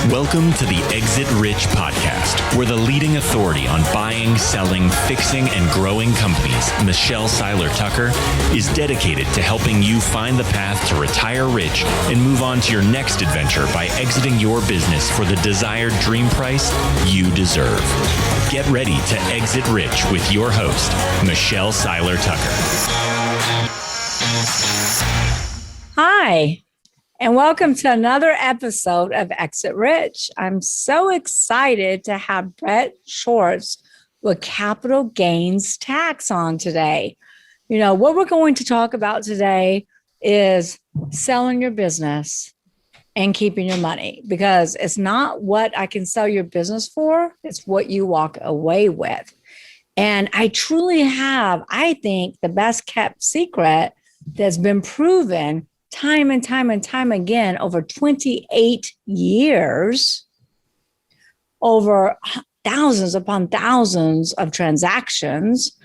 Welcome to the Exit Rich podcast, where the leading authority on buying, selling, fixing, and growing companies, Michelle Seiler Tucker, is dedicated to helping you find the path to retire rich and move on to your next adventure by exiting your business for the desired dream price you deserve. Get ready to exit rich with your host, Michelle Seiler Tucker. Hi. And welcome to another episode of Exit Rich. I'm so excited to have Brett Swarts with capital gains tax on today. You know, what we're going to talk about today is selling your business and keeping your money, because it's not what I can sell your business for, it's what you walk away with. And I truly have, I think, the best kept secret that's been proven time and time and time again over 28 years, over thousands upon thousands of transactions.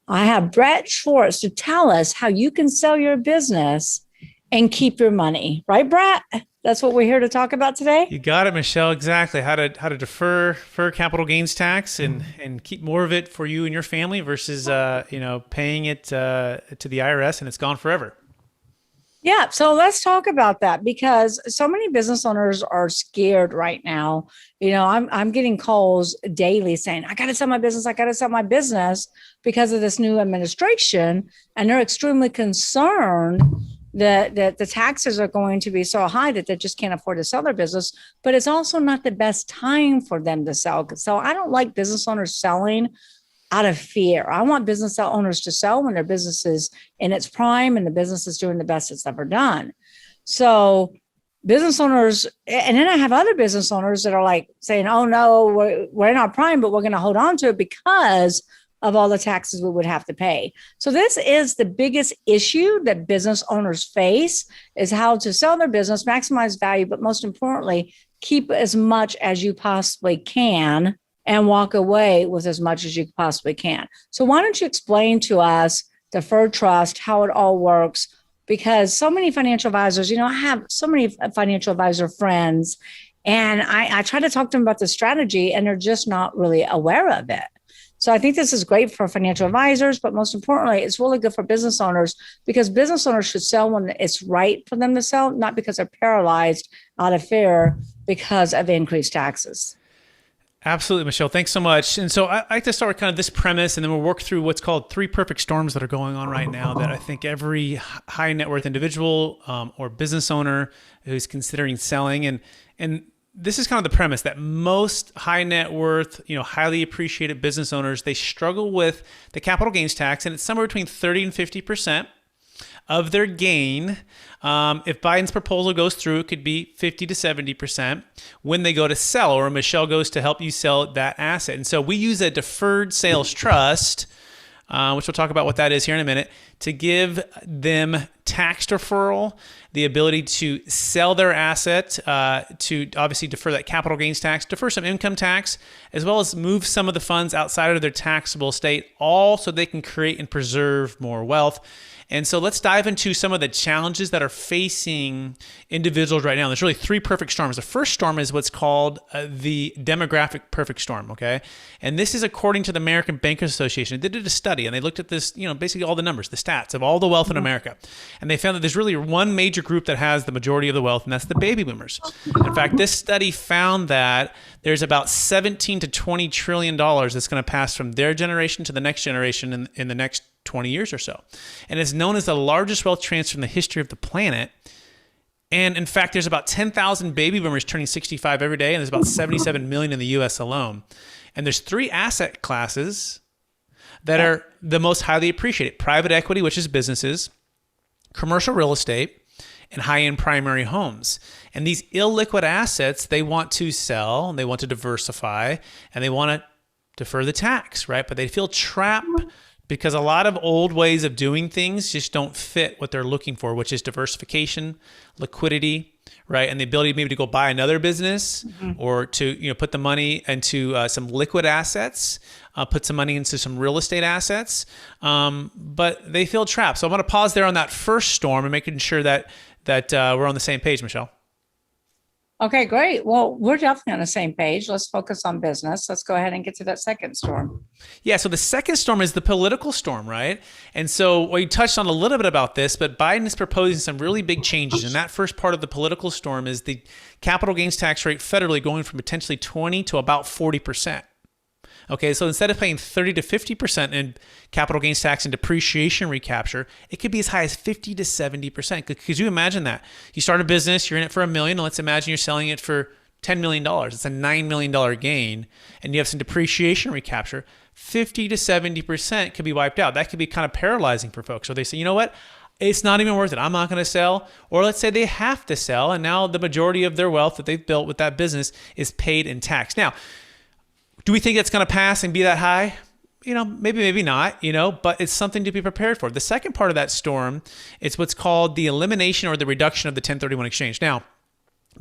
I have Brett Swarts to tell us how you can sell your business and keep your money. Right, Brett? That's what we're here to talk about today. You got it, Michelle. Exactly. How to defer capital gains tax and keep more of it for you and your family versus paying it to the IRS and it's gone forever. Yeah. So let's talk about that, because so many business owners are scared right now. You know, I'm getting calls daily saying, I got to sell my business because of this new administration. And they're extremely concerned that the taxes are going to be so high that they just can't afford to sell their business. But it's also not the best time for them to sell. So I don't like business owners selling out of fear. I want business owners to sell when their business is in its prime and the business is doing the best it's ever done. So business owners, and then I have other business owners that are like saying, oh no, we're in our prime, but we're going to hold on to it because of all the taxes we would have to pay. So this is the biggest issue that business owners face, is how to sell their business, maximize value, but most importantly, keep as much as you possibly can and walk away with as much as you possibly can. So why don't you explain to us Deferred Trust, how it all works? Because so many financial advisors, I have so many financial advisor friends, and I try to talk to them about the strategy and they're just not really aware of it. So I think this is great for financial advisors, but most importantly, it's really good for business owners, because business owners should sell when it's right for them to sell, not because they're paralyzed out of fear because of increased taxes. Absolutely, Michelle. Thanks so much. And so I like to start with kind of this premise, and then we'll work through what's called three perfect storms that are going on right now that I think every high net worth individual or business owner who's considering selling. And this is kind of the premise that most high net worth, highly appreciated business owners, they struggle with the capital gains tax, and it's somewhere between 30 and 50% of their gain. If Biden's proposal goes through, it could be 50 to 70% when they go to sell, or Michelle goes to help you sell that asset. And so we use a deferred sales trust, which we'll talk about what that is here in a minute, to give them tax deferral, the ability to sell their asset, to obviously defer that capital gains tax, defer some income tax, as well as move some of the funds outside of their taxable estate, all so they can create and preserve more wealth. And so let's dive into some of the challenges that are facing individuals right now. There's really three perfect storms. The first storm is what's called the demographic perfect storm, okay? And this is according to the American Bankers Association. They did a study and they looked at this, basically all the numbers, the stats of all the wealth in America. And they found that there's really one major group that has the majority of the wealth, and that's the baby boomers. In fact, this study found that there's about $17 to $20 trillion that's going to pass from their generation to the next generation in the next 20 years or so. And it's known as the largest wealth transfer in the history of the planet. And in fact, there's about 10,000 baby boomers turning 65 every day, and there's about 77 million in the US alone. And there's three asset classes that are the most highly appreciated: private equity, which is businesses, commercial real estate, and high-end primary homes. And these illiquid assets, they want to sell, they want to diversify, and they want to defer the tax, right? But they feel trapped because a lot of old ways of doing things just don't fit what they're looking for, which is diversification, liquidity, right? And the ability maybe to go buy another business or to, put the money into some liquid assets, put some money into some real estate assets. But they feel trapped. So I'm going to pause there on that first storm and making sure that we're on the same page, Michelle. Okay, great. Well, we're definitely on the same page. Let's focus on business. Let's go ahead and get to that second storm. Yeah, so the second storm is the political storm, right? And so we touched on a little bit about this, but Biden is proposing some really big changes. And that first part of the political storm is the capital gains tax rate federally going from potentially 20 to about 40%. Okay, so instead of paying 30 to 50% in capital gains tax and depreciation recapture, it could be as high as 50 to 70%. Could you imagine that? You start a business, you're in it for $1 million, and let's imagine you're selling it for $10 million. It's a $9 million gain, and you have some depreciation recapture. 50 to 70% could be wiped out. That could be kind of paralyzing for folks. So they say, you know what? It's not even worth it. I'm not going to sell. Or let's say they have to sell, and now the majority of their wealth that they've built with that business is paid in tax. Now, do we think it's going to pass and be that high? Maybe not, but it's something to be prepared for. The second part of that storm is what's called the elimination or the reduction of the 1031 exchange. Now,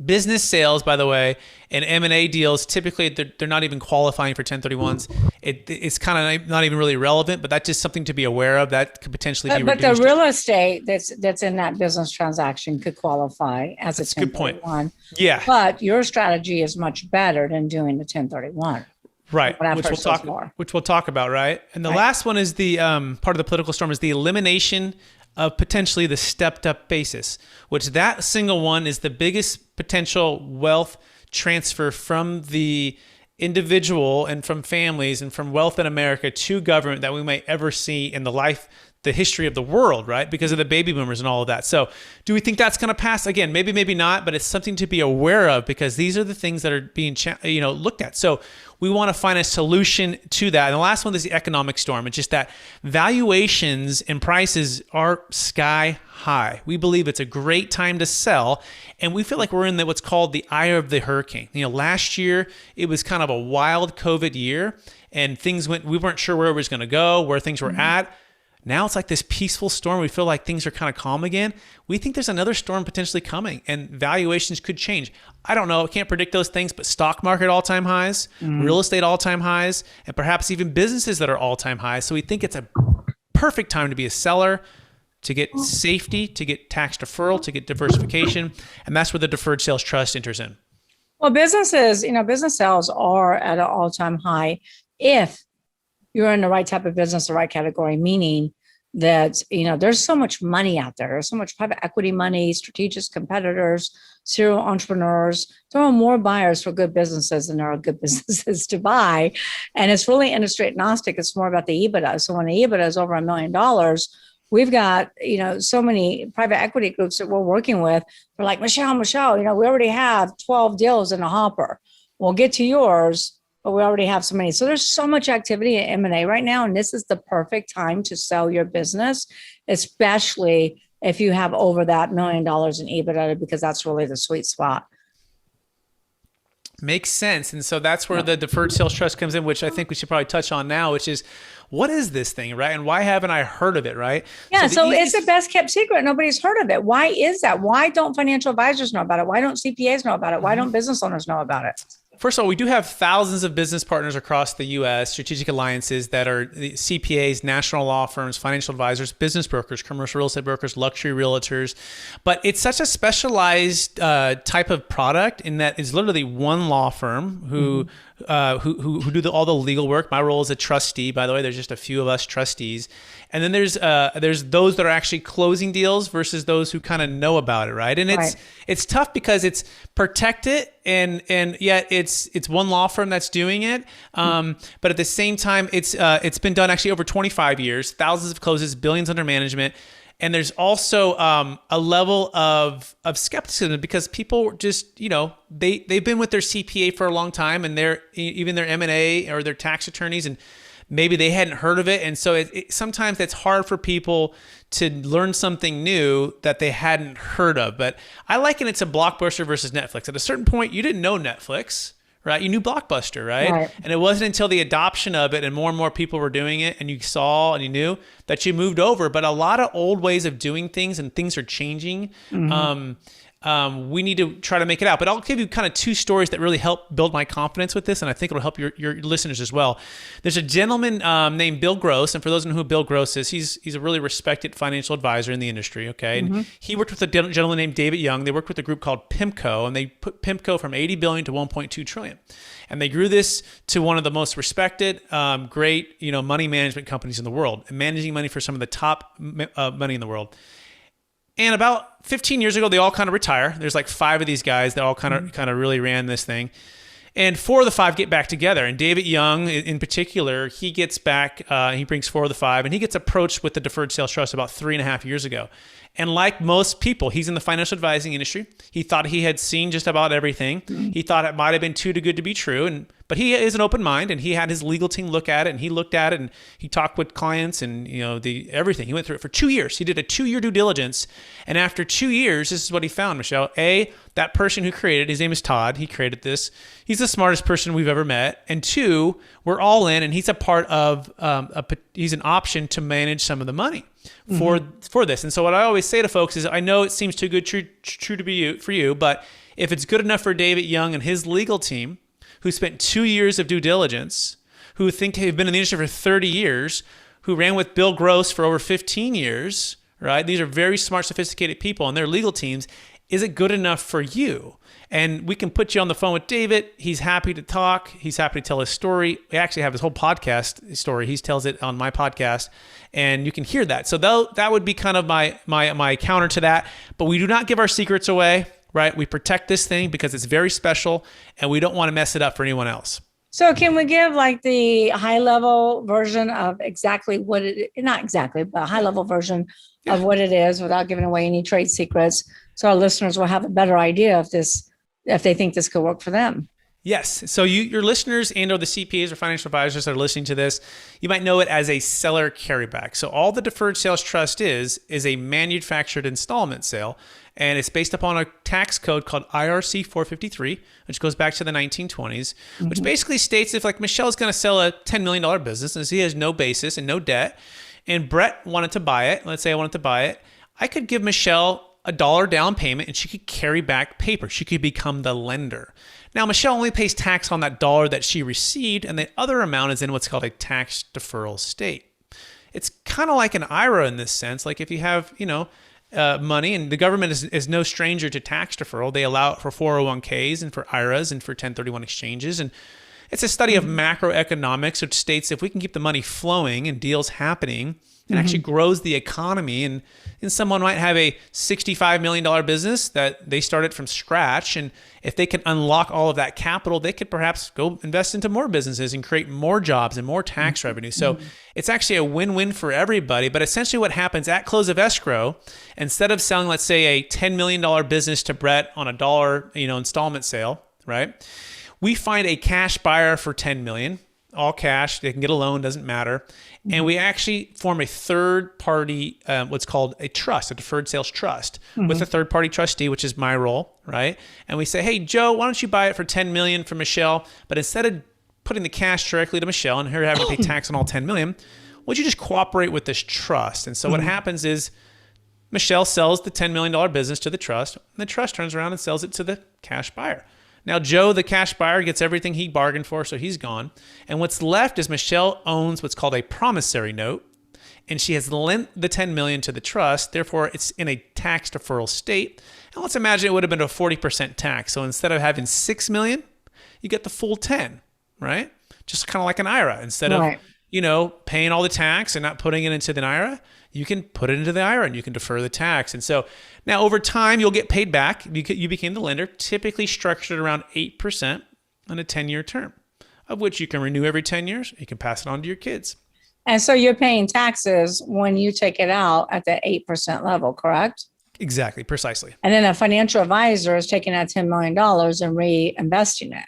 business sales, by the way, and M&A deals, typically they're not even qualifying for 1031s. It's kind of not even really relevant, but that's just something to be aware of. That could potentially be reduced. But the real estate that's in that business transaction could qualify as a 1031. Good point. Yeah. But your strategy is much better than doing the 1031. Right, which we'll talk about, right? And the last one is the part of the political storm is the elimination of potentially the stepped up basis, which that single one is the biggest potential wealth transfer from the individual and from families and from wealth in America to government that we might ever see in the history of the world, right? Because of the baby boomers and all of that. So do we think that's going to pass? Again, maybe not, but it's something to be aware of because these are the things that are being looked at. So we want to find a solution to that. And the last one is the economic storm. It's just that valuations and prices are sky high. We believe it's a great time to sell. And we feel like we're in what's called the eye of the hurricane. Last year, it was kind of a wild COVID year and we weren't sure where it was going to go, where things were at. Now it's like this peaceful storm. We feel like things are kind of calm again. We think there's another storm potentially coming and valuations could change. I don't know. I can't predict those things, but stock market all-time highs, real estate all-time highs, and perhaps even businesses that are all-time highs. So we think it's a perfect time to be a seller, to get safety, to get tax deferral, to get diversification. And that's where the Deferred Sales Trust enters in. Well, business sales are at an all-time high if you're in the right type of business, the right category, meaning that, there's so much money out there. There's so much private equity money, strategic competitors, serial entrepreneurs. There are more buyers for good businesses than there are good businesses to buy. And it's really industry agnostic. It's more about the EBITDA. So when the EBITDA is over $1 million, we've got, so many private equity groups that we're working with. They're like, Michelle, we already have 12 deals in the hopper. We'll get to yours, but we already have so many. So there's so much activity in M&A right now. And this is the perfect time to sell your business, especially if you have over that $1 million in EBITDA, because that's really the sweet spot. Makes sense. And so that's where the Deferred Sales Trust comes in, which I think we should probably touch on now, which is, what is this thing, right? And why haven't I heard of it, right? Yeah, so it's the best kept secret. Nobody's heard of it. Why is that? Why don't financial advisors know about it? Why don't CPAs know about it? Why don't business owners know about it? First of all, we do have thousands of business partners across the U.S., strategic alliances that are the CPAs, national law firms, financial advisors, business brokers, commercial real estate brokers, luxury realtors. But it's such a specialized type of product in that it's literally one law firm who do all the legal work. My role is a trustee, by the way. There's just a few of us trustees. And then there's those that are actually closing deals versus those who kind of know about it, right? And it's tough because it's protected and yet it's one law firm that's doing it. But at the same time, it's been done actually over 25 years, thousands of closes, billions under management. And there's also a level of skepticism because people just, they've been with their CPA for a long time and even their M&A or their tax attorneys, and maybe they hadn't heard of it. And so sometimes it's hard for people to learn something new that they hadn't heard of. But I liken it to Blockbuster versus Netflix. At a certain point, you didn't know Netflix, right? You knew Blockbuster, right? And it wasn't until the adoption of it and more people were doing it and you saw and you knew that you moved over. But a lot of old ways of doing things and things are changing. we need to try to make it out. But I'll give you kind of two stories that really help build my confidence with this, and I think it'll help your listeners as well. There's a gentleman named Bill Gross, and for those who know who Bill Gross is, he's a really respected financial advisor in the industry, okay? And he worked with a gentleman named David Young. They worked with a group called PIMCO, and they put PIMCO from 80 billion to 1.2 trillion. And they grew this to one of the most respected, great, money management companies in the world, and managing money for some of the top money in the world. And about 15 years ago, they all kind of retire. There's like 5 of these guys that all kind of really ran this thing. And 4 of the 5 get back together. And David Young, in particular, he gets back, he brings 4 of the 5, and he gets approached with the Deferred Sales Trust about 3.5 years ago. And like most people, he's in the financial advising industry. He thought he had seen just about everything. He thought it might have been too good to be true. But he is an open mind, and he had his legal team look at it, and he looked at it, and he talked with clients and everything. He went through it for 2 years. He did a 2-year due diligence. And after 2 years, this is what he found, Michelle. A, that person who created, his name is Todd. He created this. He's the smartest person we've ever met. And 2, we're all in, and he's a part of, he's an option to manage some of the money for this. And so what I always say to folks is, I know it seems too good true to be for you, but if it's good enough for David Young and his legal team, who spent 2 years of due diligence, who have been in the industry for 30 years, who ran with Bill Gross for over 15 years, right? These are very smart, sophisticated people and their legal teams. Is it good enough for you? And we can put you on the phone with David. He's happy to talk. He's happy to tell his story. We actually have his whole podcast story. He tells it on my podcast, and you can hear that. So that would be kind of my counter to that. But we do not give our secrets away, right? We protect this thing because it's very special, and we don't want to mess it up for anyone else. So can we give like the high level version of exactly what not exactly, but a high level version of what it is without giving away any trade secrets, so our listeners will have a better idea if they think this could work for them? Yes. So your listeners and or the CPAs or financial advisors that are listening to this, you might know it as a seller carryback. So all the Deferred Sales Trust is a manufactured installment sale, and it's based upon a tax code called IRC 453, which goes back to the 1920s, which basically states if like Michelle's going to sell a $10 million business and he has no basis and no debt, and Brett wanted to buy it, let's say I wanted to buy it, I could give Michelle $1 down payment and she could carry back paper. She could become the lender. Now, Michelle only pays tax on that $1 that she received, and the other amount is in what's called a tax deferral state. It's kind of like an IRA in this sense. Like if you have, money, and the government is no stranger to tax deferral. They allow it for 401ks and for IRAs and for 1031 exchanges. And it's a study of macroeconomics, which states if we can keep the money flowing and deals happening, it actually grows the economy. And someone might have a $65 million business that they started from scratch. And if they can unlock all of that capital, they could perhaps go invest into more businesses and create more jobs and more tax revenue. So it's actually a win-win for everybody. But essentially what happens at close of escrow, instead of selling, let's say, a $10 million business to Brett on a $1, installment sale, right? We find a cash buyer for $10 million, all cash. They can get a loan, doesn't matter. And we actually form a third party, what's called a trust, a deferred sales trust, with a third party trustee, which is my role, right? And we say, hey, Joe, why don't you buy it for $10 million from Michelle? But instead of putting the cash directly to Michelle and her having to pay tax on all $10 million, would you just cooperate with this trust? And so what happens is Michelle sells the $10 million business to the trust, and the trust turns around and sells it to the cash buyer. Now, Joe, the cash buyer, gets everything he bargained for, so he's gone. And what's left is Michelle owns what's called a promissory note, and she has lent the $10 million to the trust. Therefore, it's in a tax deferral state. And let's imagine it would have been a 40% tax. So instead of having $6 million, you get the full 10, right? Just kind of like an IRA. Instead of paying all the tax and not putting it into the IRA, you can put it into the IRA and you can defer the tax. And so now over time, you'll get paid back. You became the lender, typically structured around 8% on a 10-year term, of which you can renew every 10 years. You can pass it on to your kids. And so you're paying taxes when you take it out at the 8% level, correct? Exactly, precisely. And then a financial advisor is taking that $10 million and reinvesting it.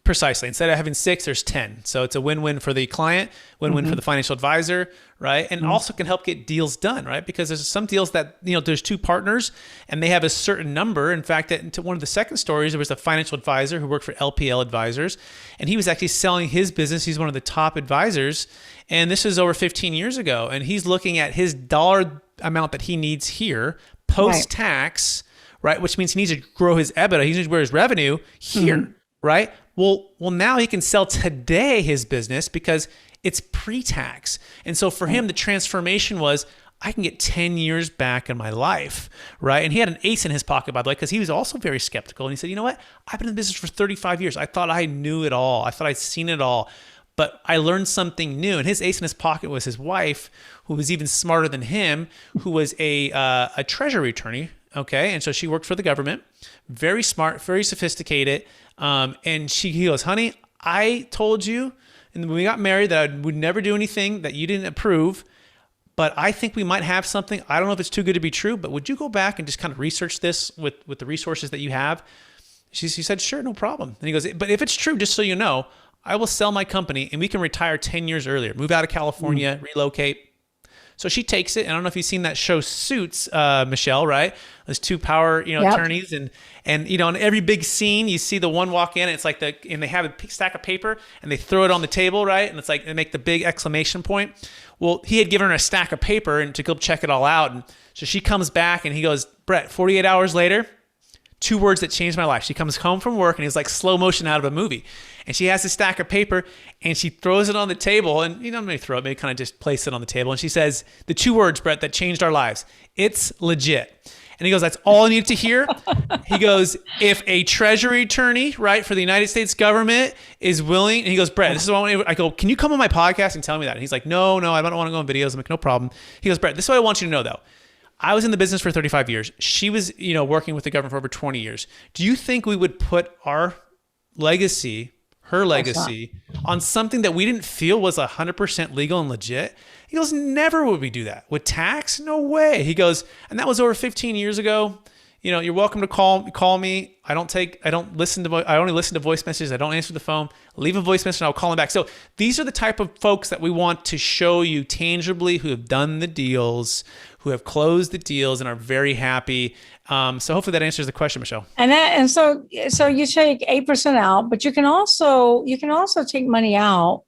Precisely. Instead of having 6, there's 10. So it's a win-win for the client, win-win for the financial advisor, right? And also can help get deals done, right? Because there's some deals that, there's 2 partners and they have a certain number. In fact, into one of the second stories, there was a financial advisor who worked for LPL Advisors, and he was actually selling his business. He's one of the top advisors. And this is over 15 years ago. And he's looking at his dollar amount that he needs here post-tax, right? Which means he needs to grow his EBITDA. He needs to grow his revenue here, right? Well, now he can sell today his business because it's pre-tax. And so for him, the transformation was, I can get 10 years back in my life, right? And he had an ace in his pocket, by the way, because he was also very skeptical. And he said, you know what? I've been in business for 35 years. I thought I knew it all. I thought I'd seen it all. But I learned something new. And his ace in his pocket was his wife, who was even smarter than him, who was a treasury attorney, okay? And so she worked for the government, very smart, very sophisticated. And he goes, honey, I told you, and when we got married, that I would never do anything that you didn't approve. But I think we might have something. I don't know if it's too good to be true, but would you go back and just kind of research this with the resources that you have? She said, sure, no problem. And he goes, but if it's true, just so you know, I will sell my company and we can retire 10 years earlier, move out of California, relocate. So she takes it. And I don't know if you've seen that show Suits, Michelle, right? There's two power, attorneys and in every big scene, you see the one walk in and it's like and they have a stack of paper and they throw it on the table, right? And it's like, they make the big exclamation point. Well, he had given her a stack of paper and to go check it all out. And so she comes back and he goes, Brett, 48 hours later, 2 words that changed my life. She comes home from work and it's like slow motion out of a movie. And she has a stack of paper and she throws it on the table and maybe throw it, maybe kind of just place it on the table. And she says, the 2 words, Brett, that changed our lives. It's legit. And he goes, that's all I needed to hear. He goes, if a treasury attorney, right, for the United States government is willing, and he goes, Brett, this is what I go, can you come on my podcast and tell me that? And he's like, no, I don't want to go on videos. I'm like, no problem. He goes, Brett, this is what I want you to know though. I was in the business for 35 years. She was, working with the government for over 20 years. Do you think we would put our legacy, her legacy, on something that we didn't feel was 100% legal and legit? He goes, never would we do that. With tax? No way. He goes, and that was over 15 years ago. You're welcome to call me. I only listen to voice messages. I don't answer the phone. Leave a voice message and I'll call him back. So these are the type of folks that we want to show you tangibly who have done the deals, who have closed the deals and are very happy. So hopefully that answers the question, Michelle. And so you take 8% out, but you can also take money out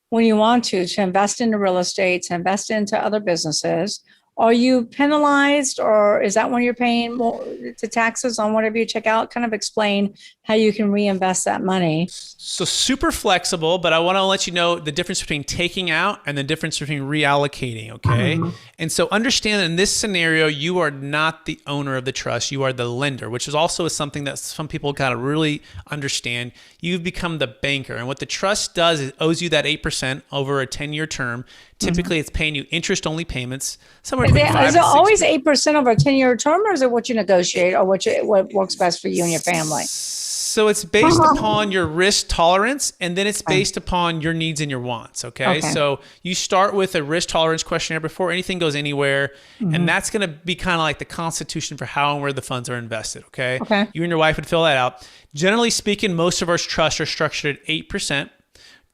when you want to invest into real estate, to invest into other businesses. Are you penalized, or is that when you're paying more to taxes on whatever you check out? Kind of explain how you can reinvest that money. So super flexible, but I want to let you know the difference between taking out and the difference between reallocating, okay? Mm-hmm. And so understand that in this scenario, you are not the owner of the trust. You are the lender, which is also something that some people got to really understand. You've become the banker. And what the trust does is owes you that 8% over a 10-year term. Typically, it's paying you interest-only payments. Somewhere between 5 is it always 8% over a 10-year term, or is it what you negotiate, or what works best for you and your family? So it's based upon your risk tolerance, and then it's based upon your needs and your wants, okay? So you start with a risk tolerance questionnaire before anything goes anywhere, and that's going to be kind of like the constitution for how and where the funds are invested, okay? You and your wife would fill that out. Generally speaking, most of our trusts are structured at 8%.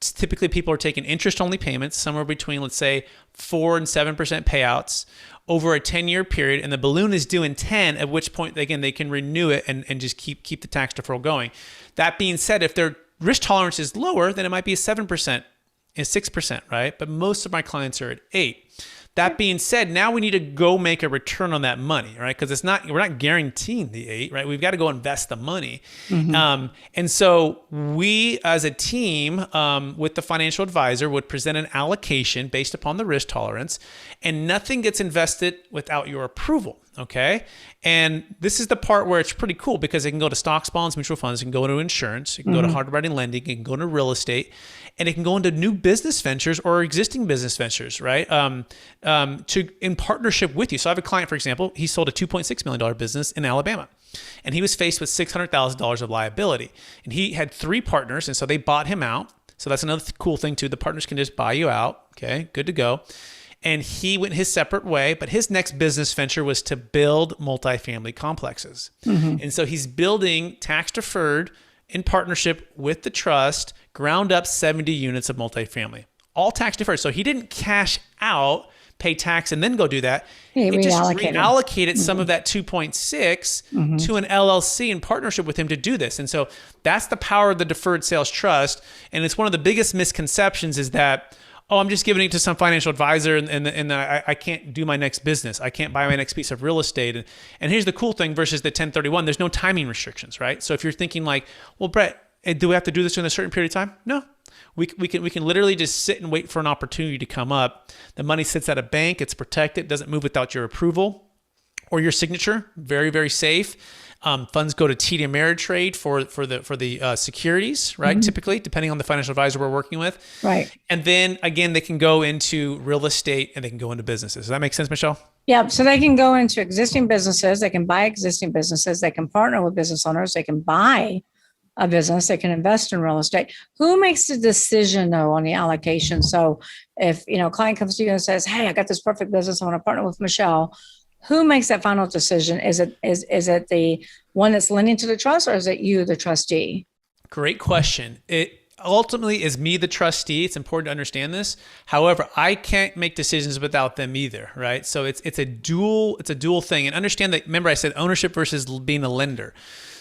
Typically, people are taking interest-only payments, somewhere between, let's say, 4 and 7% payouts over a 10-year period, and the balloon is due in 10, at which point, again, they can renew it and just keep the tax deferral going. That being said, if their risk tolerance is lower, then it might be a 7% and 6%, right? But most of my clients are at 8%. That being said, now we need to go make a return on that money, right? Because we're not guaranteeing the 8, right? We've got to go invest the money. And so we, as a team, with the financial advisor, would present an allocation based upon the risk tolerance, and nothing gets invested without your approval. Okay. And this is the part where it's pretty cool because it can go to stocks, bonds, mutual funds, it can go into insurance, it can go to hard writing lending, it can go into real estate, and it can go into new business ventures or existing business ventures, right? In partnership with you. So I have a client, for example, he sold a $2.6 million business in Alabama, and he was faced with $600,000 of liability, and he had 3 partners. And so they bought him out. So that's another cool thing too. The partners can just buy you out. Okay. Good to go. And he went his separate way, but his next business venture was to build multifamily complexes. And so he's building tax deferred in partnership with the trust, ground up 70 units of multifamily, all tax deferred. So he didn't cash out, pay tax, and then go do that. He just reallocated some of that 2.6 to an LLC in partnership with him to do this. And so that's the power of the deferred sales trust. And it's one of the biggest misconceptions is that, oh, I'm just giving it to some financial advisor and I can't do my next business. I can't buy my next piece of real estate. And here's the cool thing versus the 1031, there's no timing restrictions, right? So if you're thinking like, well, Brett, do we have to do this in a certain period of time? No. We can literally just sit and wait for an opportunity to come up. The money sits at a bank. It's protected. Doesn't move without your approval or your signature. Very, very safe. Funds go to TD Ameritrade for the securities, right? Typically, depending on the financial advisor we're working with. Right. And then again, they can go into real estate and they can go into businesses. Does that make sense, Michelle? Yeah. So they can go into existing businesses. They can buy existing businesses. They can partner with business owners. They can buy a business. They can invest in real estate. Who makes the decision though on the allocation? So if, a client comes to you and says, hey, I got this perfect business. I want to partner with Michelle. Who makes that final decision? Is it the one that's lending to the trust, or is it you, the trustee? Great question. It ultimately is me, the trustee. It's important to understand this. However, I can't make decisions without them either, right? So it's a dual thing. And understand that, remember I said ownership versus being a lender.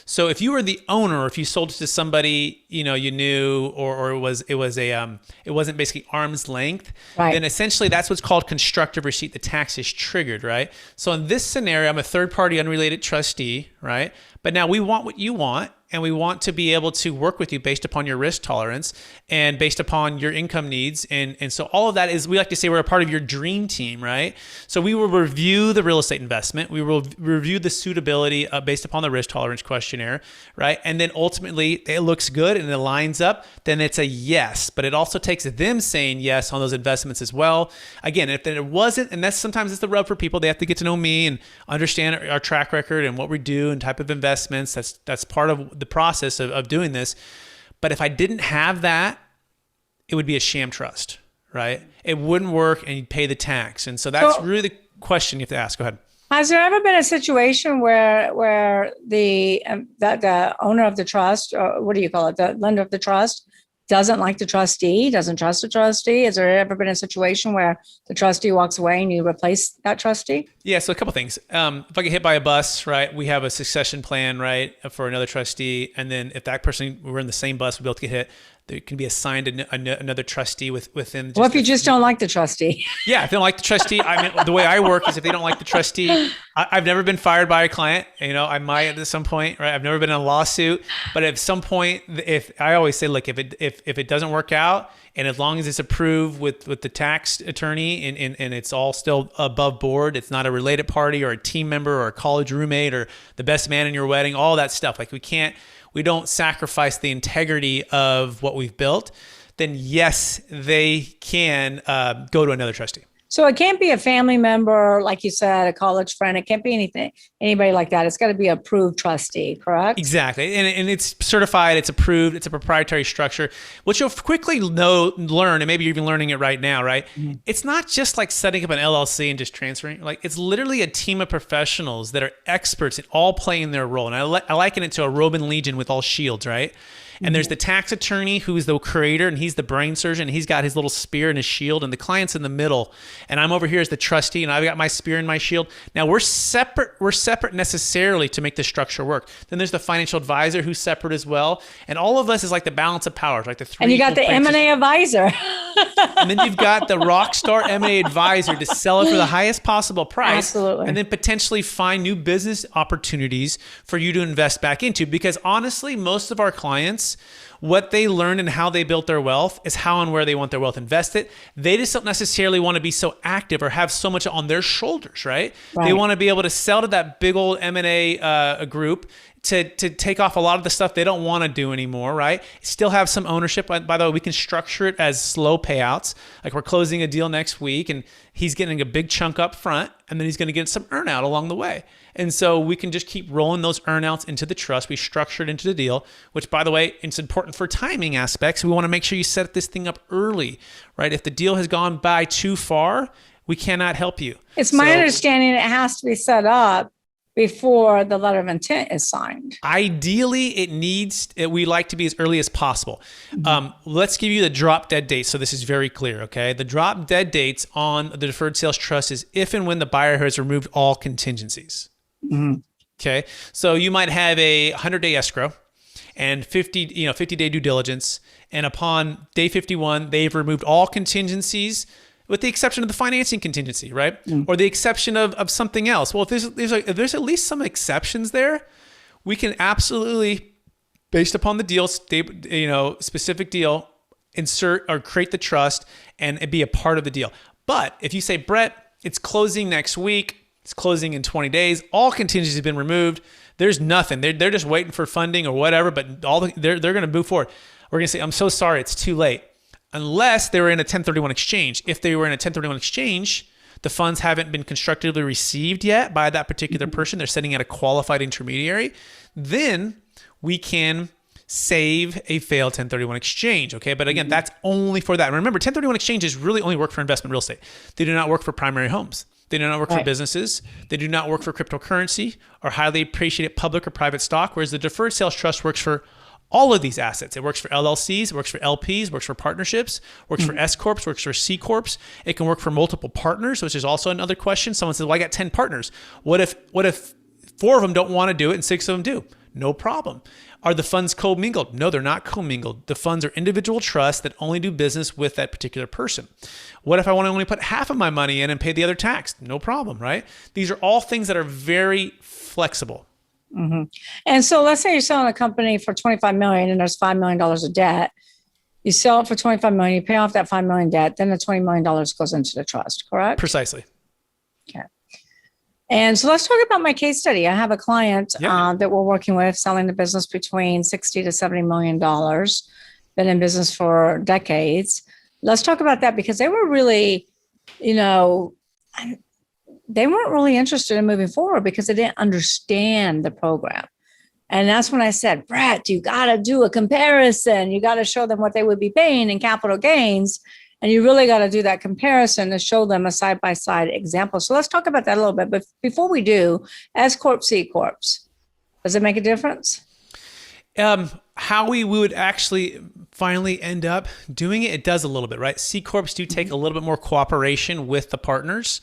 So if you were the owner, or if you sold it to somebody you knew, or it wasn't basically arm's length, right, then essentially that's what's called constructive receipt. The tax is triggered, right? So in this scenario, I'm a third party unrelated trustee, right? But now we want what you want, and we want to be able to work with you based upon your risk tolerance and based upon your income needs. And so all of that is, we like to say we're a part of your dream team, right? So we will review the real estate investment. We will review the suitability based upon the risk tolerance questionnaire, right? And then ultimately it looks good and it lines up, then it's a yes. But it also takes them saying yes on those investments as well. Again, if it wasn't, and that's sometimes it's the rub for people, they have to get to know me and understand our track record and what we do and type of investments. That's part of the process of doing this. But if I didn't have that, it would be a sham trust, right? It wouldn't work and you'd pay the tax. And so that's really the question you have to ask. Go ahead. Has there ever been a situation where the owner of the trust, or what do you call it, the lender of the trust, doesn't like the trustee, doesn't trust the trustee? Has there ever been a situation where the trustee walks away and you replace that trustee? Yeah, so a couple things. If I get hit by a bus, right, we have a succession plan, right, for another trustee. And then if that person, we're in the same bus, we both get hit, there can be assigned another trustee within. What if you just don't like the trustee? Yeah, if they don't like the trustee, the way I work is if they don't like the trustee, I've never been fired by a client. I might at some point, right? I've never been in a lawsuit, but at some point, if I always say, look, if it doesn't work out, and as long as it's approved with the tax attorney and it's all still above board, it's not a related party or a team member or a college roommate or the best man in your wedding, all that stuff. Like we don't sacrifice the integrity of what we've built, then yes, they can go to another trustee. So it can't be a family member, like you said, a college friend. It can't be anybody like that. It's got to be an approved trustee, correct? Exactly. And it's certified, it's approved, it's a proprietary structure. What you'll quickly learn, and maybe you're even learning it right now, right? Mm-hmm. It's not just like setting up an LLC and just transferring. Like, it's literally a team of professionals that are experts in all playing their role. And I liken it to a Roman legion with all shields, right? And there's the tax attorney who's the creator, and he's the brain surgeon. He's got his little spear and his shield, and the client's in the middle. And I'm over here as the trustee, and I've got my spear and my shield. Now we're separate. We're separate necessarily to make the structure work. Then there's the financial advisor who's separate as well. And all of us is like the balance of powers, like the three. And you got the M&A advisor. And then you've got the rock star M&A advisor to sell it for the highest possible price. Absolutely. And then potentially find new business opportunities for you to invest back into. Because honestly, most of our clients, what they learned and how they built their wealth is how and where they want their wealth invested. They just don't necessarily want to be so active or have so much on their shoulders, right? They want to be able to sell to that big old M&A group to take off a lot of the stuff they don't want to do anymore, right? Still have some ownership. By the way, we can structure it as slow payouts. Like, we're closing a deal next week and he's getting a big chunk up front and then he's going to get some earn out along the way. And so we can just keep rolling those earnouts into the trust. We structure it into the deal, which, by the way, it's important for timing aspects. We want to make sure you set this thing up early, right? If the deal has gone by too far, we cannot help you. It's my understanding it has to be set up before the letter of intent is signed. Ideally, we like to be as early as possible. Let's give you the drop dead date. So this is very clear, okay? The drop dead dates on the deferred sales trust is if and when the buyer has removed all contingencies. Mm-hmm. Okay. So you might have a 100-day escrow. and 50-day due diligence. And upon day 51, they've removed all contingencies with the exception of the financing contingency, right? Or the exception of something else. Well, if there's at least some exceptions there, we can absolutely, based upon the deal, specific deal, insert or create the trust and be a part of the deal. But if you say, Brett, it's closing next week, it's closing in 20 days, all contingencies have been removed, there's nothing. They're just waiting for funding or whatever, but they're going to move forward. We're going to say, I'm so sorry, it's too late. Unless they were in a 1031 exchange. If they were in a 1031 exchange, the funds haven't been constructively received yet by that particular person, they're sending out a qualified intermediary, then we can save a failed 1031 exchange, okay? But again, that's only for that. Remember, 1031 exchanges really only work for investment real estate. They do not work for primary homes. They do not work for businesses. They do not work for cryptocurrency or highly appreciated public or private stock, whereas the deferred sales trust works for all of these assets. It works for LLCs, it works for LPs, works for partnerships, works for S Corps, works for C Corps. It can work for multiple partners, which is also another question. Someone says, well, I got 10 partners. What if 4 of them don't want to do it and 6 of them do? No problem. Are the funds commingled? No, they're not commingled. The funds are individual trusts that only do business with that particular person. What if I want to only put half of my money in and pay the other tax? No problem, right? These are all things that are very flexible. And so let's say you're selling a company for $25 million and there's $5 million of debt. You sell it for $25 million, you pay off that $5 million debt, then the $20 million goes into the trust, correct? Precisely. Okay. And so let's talk about my case study. I have a client that we're working with selling the business between $60 to $70 million, been in business for decades. Let's talk about that because they were really, they weren't really interested in moving forward because they didn't understand the program. And that's when I said, Brett, you got to do a comparison. You got to show them what they would be paying in capital gains. And you really got to do that comparison to show them a side-by-side example. So let's talk about that a little bit. But before we do, S Corp, C Corps, does it make a difference? How we would actually finally end up doing it, it does a little bit, right? C Corps do take a little bit more cooperation with the partners.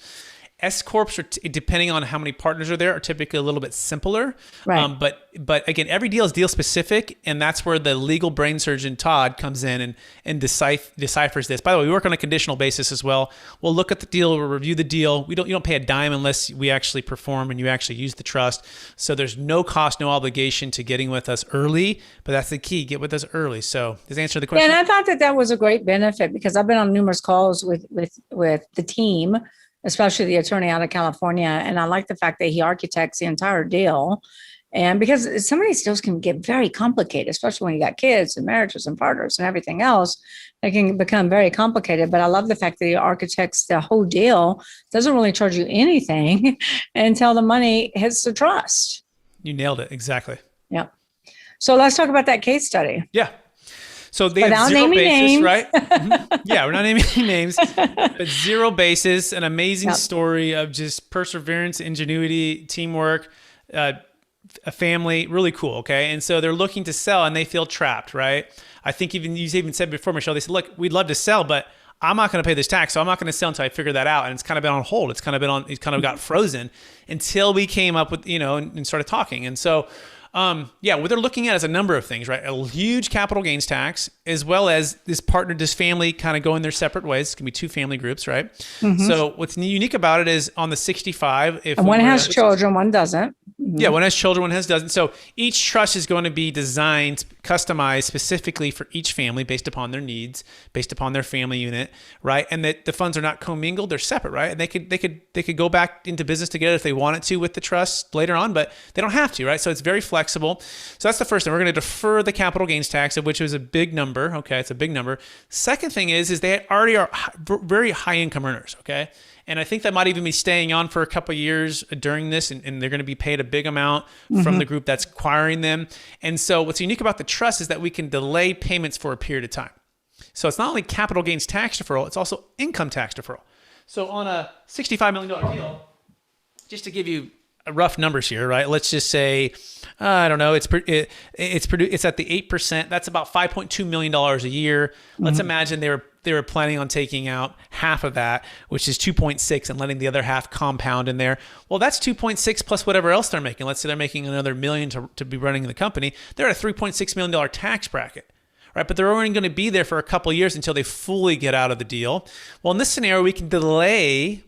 S Corps, depending on how many partners are there, are typically a little bit simpler. Right. But again, every deal is deal specific, and that's where the legal brain surgeon Todd comes in and deciphers this. By the way, we work on a conditional basis as well. We'll look at the deal, we'll review the deal. You don't pay a dime unless we actually perform and you actually use the trust. So there's no cost, no obligation to getting with us early, but that's the key, get with us early. So does that answer the question? Yeah, and I thought that was a great benefit because I've been on numerous calls with the team, especially the attorney out of California. And I like the fact that he architects the entire deal. And because some of these deals can get very complicated, especially when you got kids and marriages and partners and everything else, they can become very complicated. But I love the fact that he architects the whole deal, doesn't really charge you anything until the money hits the trust. You nailed it. Exactly. Yep. So let's talk about that case study. Yeah. So they have zero basis, names. right? Yeah, we're not naming any names, but zero basis, an amazing story of just perseverance, ingenuity, teamwork, a family, really cool, okay? And so they're looking to sell and they feel trapped, right? I think you even said before, Michelle, they said, look, we'd love to sell, but I'm not going to pay this tax, so I'm not going to sell until I figure that out. And it's kind of been on hold. It's kind of got frozen until we came up with, and started talking. And so, what they're looking at is a number of things, right? A huge capital gains tax, as well as this family kind of going their separate ways. It's going to be 2 family groups, right? Mm-hmm. So what's unique about it is on the 65, if one has children, one doesn't. Mm-hmm. Yeah, one has children, one doesn't. So each trust is going to be designed, customized specifically for each family based upon their needs, based upon their family unit, right? And that the funds are not commingled; they're separate, right? And they could go back into business together if they wanted to with the trust later on, but they don't have to, right? So it's very flexible. So that's the first thing. We're going to defer the capital gains tax, of which is a big number. Okay, it's a big number. Second thing is they already are very high income earners. Okay. And I think that might even be staying on for a couple of years during this, and they're going to be paid a big amount from the group that's acquiring them. And so what's unique about the trust is that we can delay payments for a period of time. So it's not only capital gains tax deferral, it's also income tax deferral. So on a $65 million deal, just to give you rough numbers here, right? Let's just say, I don't know, it's at the 8%. That's about $5.2 million a year. Let's imagine they were they were planning on taking out half of that, which is 2.6, and letting the other half compound in there. Well, that's 2.6 plus whatever else they're making. Let's say they're making another $1 million to be running the company. They're at a $3.6 million tax bracket, right? But they're only going to be there for a couple of years until they fully get out of the deal. Well, in this scenario, we can delay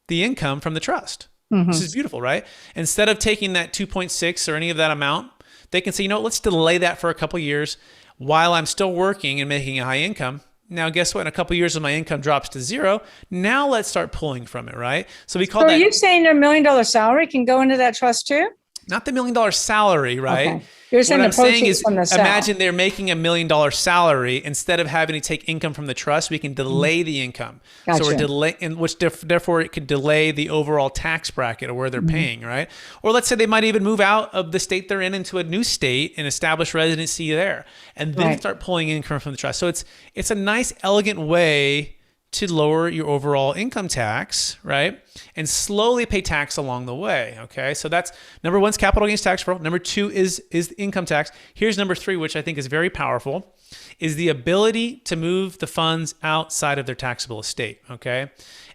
the income from the trust. This is beautiful, right? Instead of taking that 2.6 or any of that amount, they can say, let's delay that for a couple of years while I'm still working and making a high income. Now, guess what? In a couple of years, when my income drops to zero, now let's start pulling from it, right? So we call that. Are you saying their $1 million salary can go into that trust too? Not the $1 million salary, right? Okay. You're saying what the I'm saying proceeds is, from the sale. imagine they're making $1 million salary. Instead of having to take income from the trust, we can delay the income. Gotcha. So we're delaying, therefore it could delay the overall tax bracket of where they're paying, right? Or let's say they might even move out of the state they're in into a new state and establish residency there, and then start pulling income from the trust. So it's a nice, elegant way to lower your overall income tax, right? And slowly pay tax along the way, okay? So that's number 1 is capital gains tax deferral. Number 2 is income tax. Here's number 3, which I think is very powerful, is the ability to move the funds outside of their taxable estate, okay?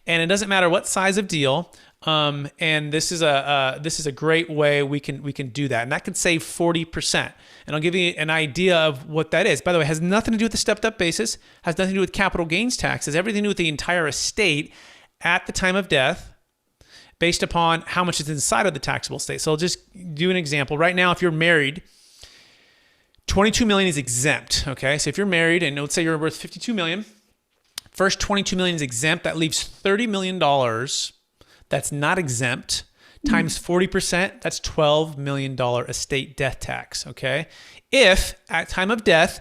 And it doesn't matter what size of deal, and this is a great way we can do that, and that could save 40%. And I'll give you an idea of what that is. By the way, it has nothing to do with the stepped up basis, has nothing to do with capital gains taxes, everything to do with the entire estate at the time of death, based upon how much is inside of the taxable estate. So I'll just do an example. Right now, if you're married, $22 million is exempt. Okay, so if you're married and let's say you're worth $52 million, first $22 million is exempt. That leaves $30 million. That's not exempt. Times 40%, that's $12 million estate death tax, okay? If at time of death,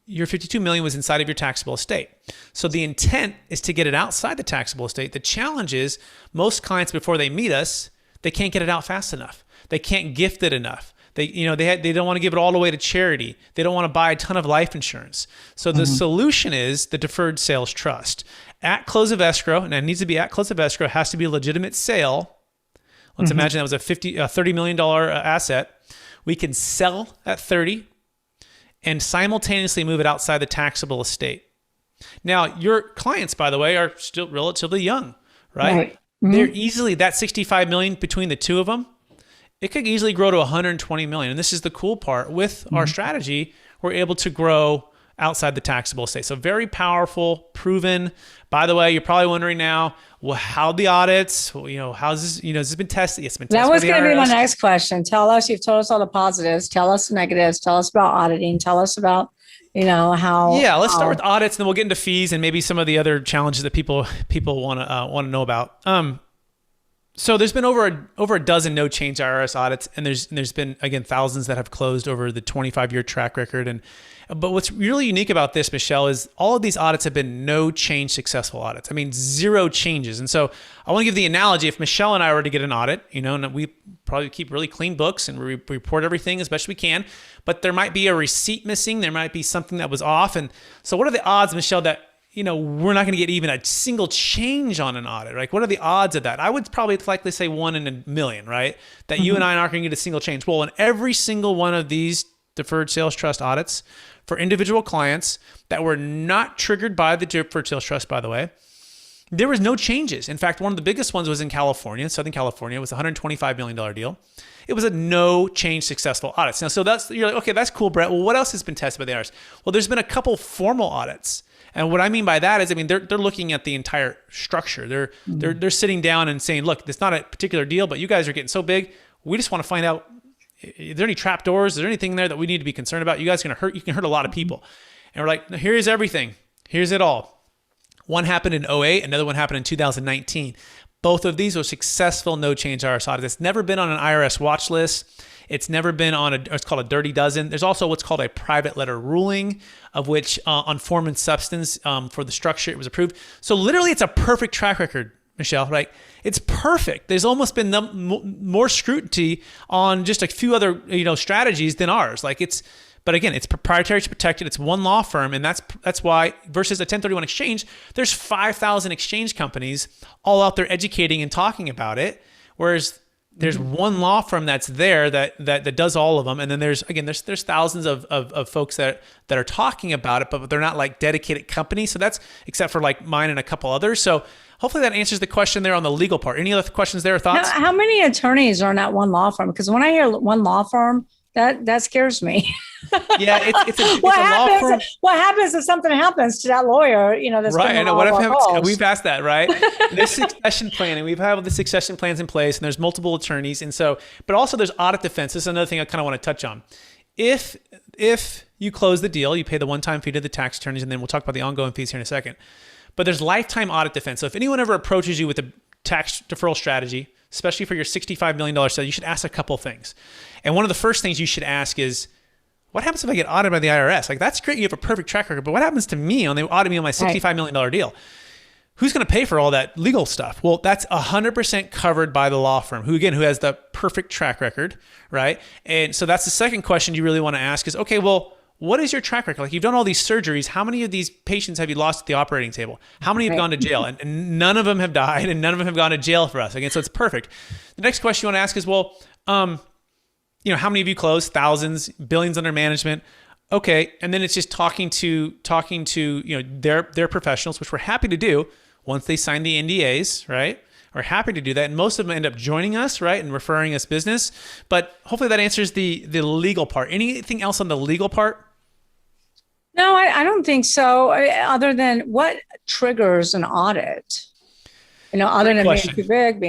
your $52 million was inside of your taxable estate. So the intent is to get it outside the taxable estate. The challenge is most clients, before they meet us, they can't get it out fast enough. They can't gift it enough. They don't want to give it all away to charity. They don't want to buy a ton of life insurance. So the solution is the deferred sales trust. At close of escrow, and it needs to be at close of escrow, it has to be a legitimate sale. Let's imagine that was a $30 million asset. We can sell at 30 and simultaneously move it outside the taxable estate. Now, your clients, by the way, are still relatively young, right? They're easily, that $65 million between the two of them, it could easily grow to $120 million. And this is the cool part. With our strategy, we're able to grow outside the taxable estate. So very powerful, proven. By the way, you're probably wondering now, well, how the audits, how's this, has this been tested? It's been tested. That was going to be my next question. Tell us, you've told us all the positives, tell us the negatives, tell us about auditing, tell us about, how. Yeah, let's start with audits and then we'll get into fees and maybe some of the other challenges that people want to know about. So there's been over a dozen no change IRS audits, and there's been, again, thousands that have closed over the 25-year track record. But what's really unique about this, Michelle, is all of these audits have been no change successful audits. I mean, 0 changes. And so I want to give the analogy, if Michelle and I were to get an audit, and we probably keep really clean books and we report everything as best we can, but there might be a receipt missing, there might be something that was off. And so what are the odds, Michelle, that we're not going to get even a single change on an audit, right? What are the odds of that? I would probably likely say 1 in a million, right? That you and I aren't going to get a single change. Well, in every single one of these deferred sales trust audits for individual clients that were not triggered by the deferred sales trust, by the way, there was no changes. In fact, one of the biggest ones was in California, Southern California. It was a $125 million deal. It was a no change successful audits. Now, you're like, okay, that's cool, Brett. Well, what else has been tested by the IRS? Well, there's been a couple formal audits. And what I mean by that is, they're looking at the entire structure. They're sitting down and saying, look, it's not a particular deal, but you guys are getting so big. We just want to find out, is there any trap doors? Is there anything there that we need to be concerned about? You guys are going to hurt. You can hurt a lot of people. And we're like, here's everything. Here's it all. One happened in 2008. Another one happened in 2019. Both of these were successful no change IRS audits. It's never been on an IRS watch list. It's never been on it's called a dirty dozen. There's also what's called a private letter ruling, of which on form and substance for the structure, it was approved. So literally it's a perfect track record, Michelle, right? It's perfect. There's almost been more scrutiny on just a few other strategies than ours. But again, it's proprietary, it's protected, it's one law firm, and that's why, versus a 1031 exchange, there's 5,000 exchange companies all out there educating and talking about it, whereas there's one law firm that's there that does all of them. And then there's thousands of folks that are talking about it, but they're not like dedicated companies. So that's, except for like mine and a couple others. So hopefully that answers the question there on the legal part. Any other questions there or thoughts? How many attorneys are in that one law firm? Because when I hear one law firm, that scares me. Yeah, it's a law firm. What happens if something happens to that lawyer? That's right. I know. What if we've asked that, right? There's succession planning. We've had the succession plans in place, and there's multiple attorneys, and so, but also there's audit defense. This is another thing I kind of want to touch on. If you close the deal, you pay the one-time fee to the tax attorneys, and then we'll talk about the ongoing fees here in a second. But there's lifetime audit defense. So if anyone ever approaches you with a tax deferral strategy, especially for your $65 million sale, you should ask a couple things. And one of the first things you should ask is, what happens if I get audited by the IRS? Like, that's great, you have a perfect track record, but what happens to me when they audit me on my $65 million deal? Who's going to pay for all that legal stuff? Well, that's 100% covered by the law firm, who has the perfect track record, right? And so that's the second question you really want to ask is, okay, well, what is your track record? Like, you've done all these surgeries. How many of these patients have you lost at the operating table? How many have gone to jail? And none of them have died, and none of them have gone to jail for us. Again, so it's perfect. The next question you want to ask is, well, how many of you closed? Thousands, billions under management. Okay, and then it's just talking to their professionals, which we're happy to do once they sign the NDAs, right? We're happy to do that, and most of them end up joining us, right, and referring us business. But hopefully that answers the legal part. Anything else on the legal part? No, I don't think so. Other than what triggers an audit? Other than being too big,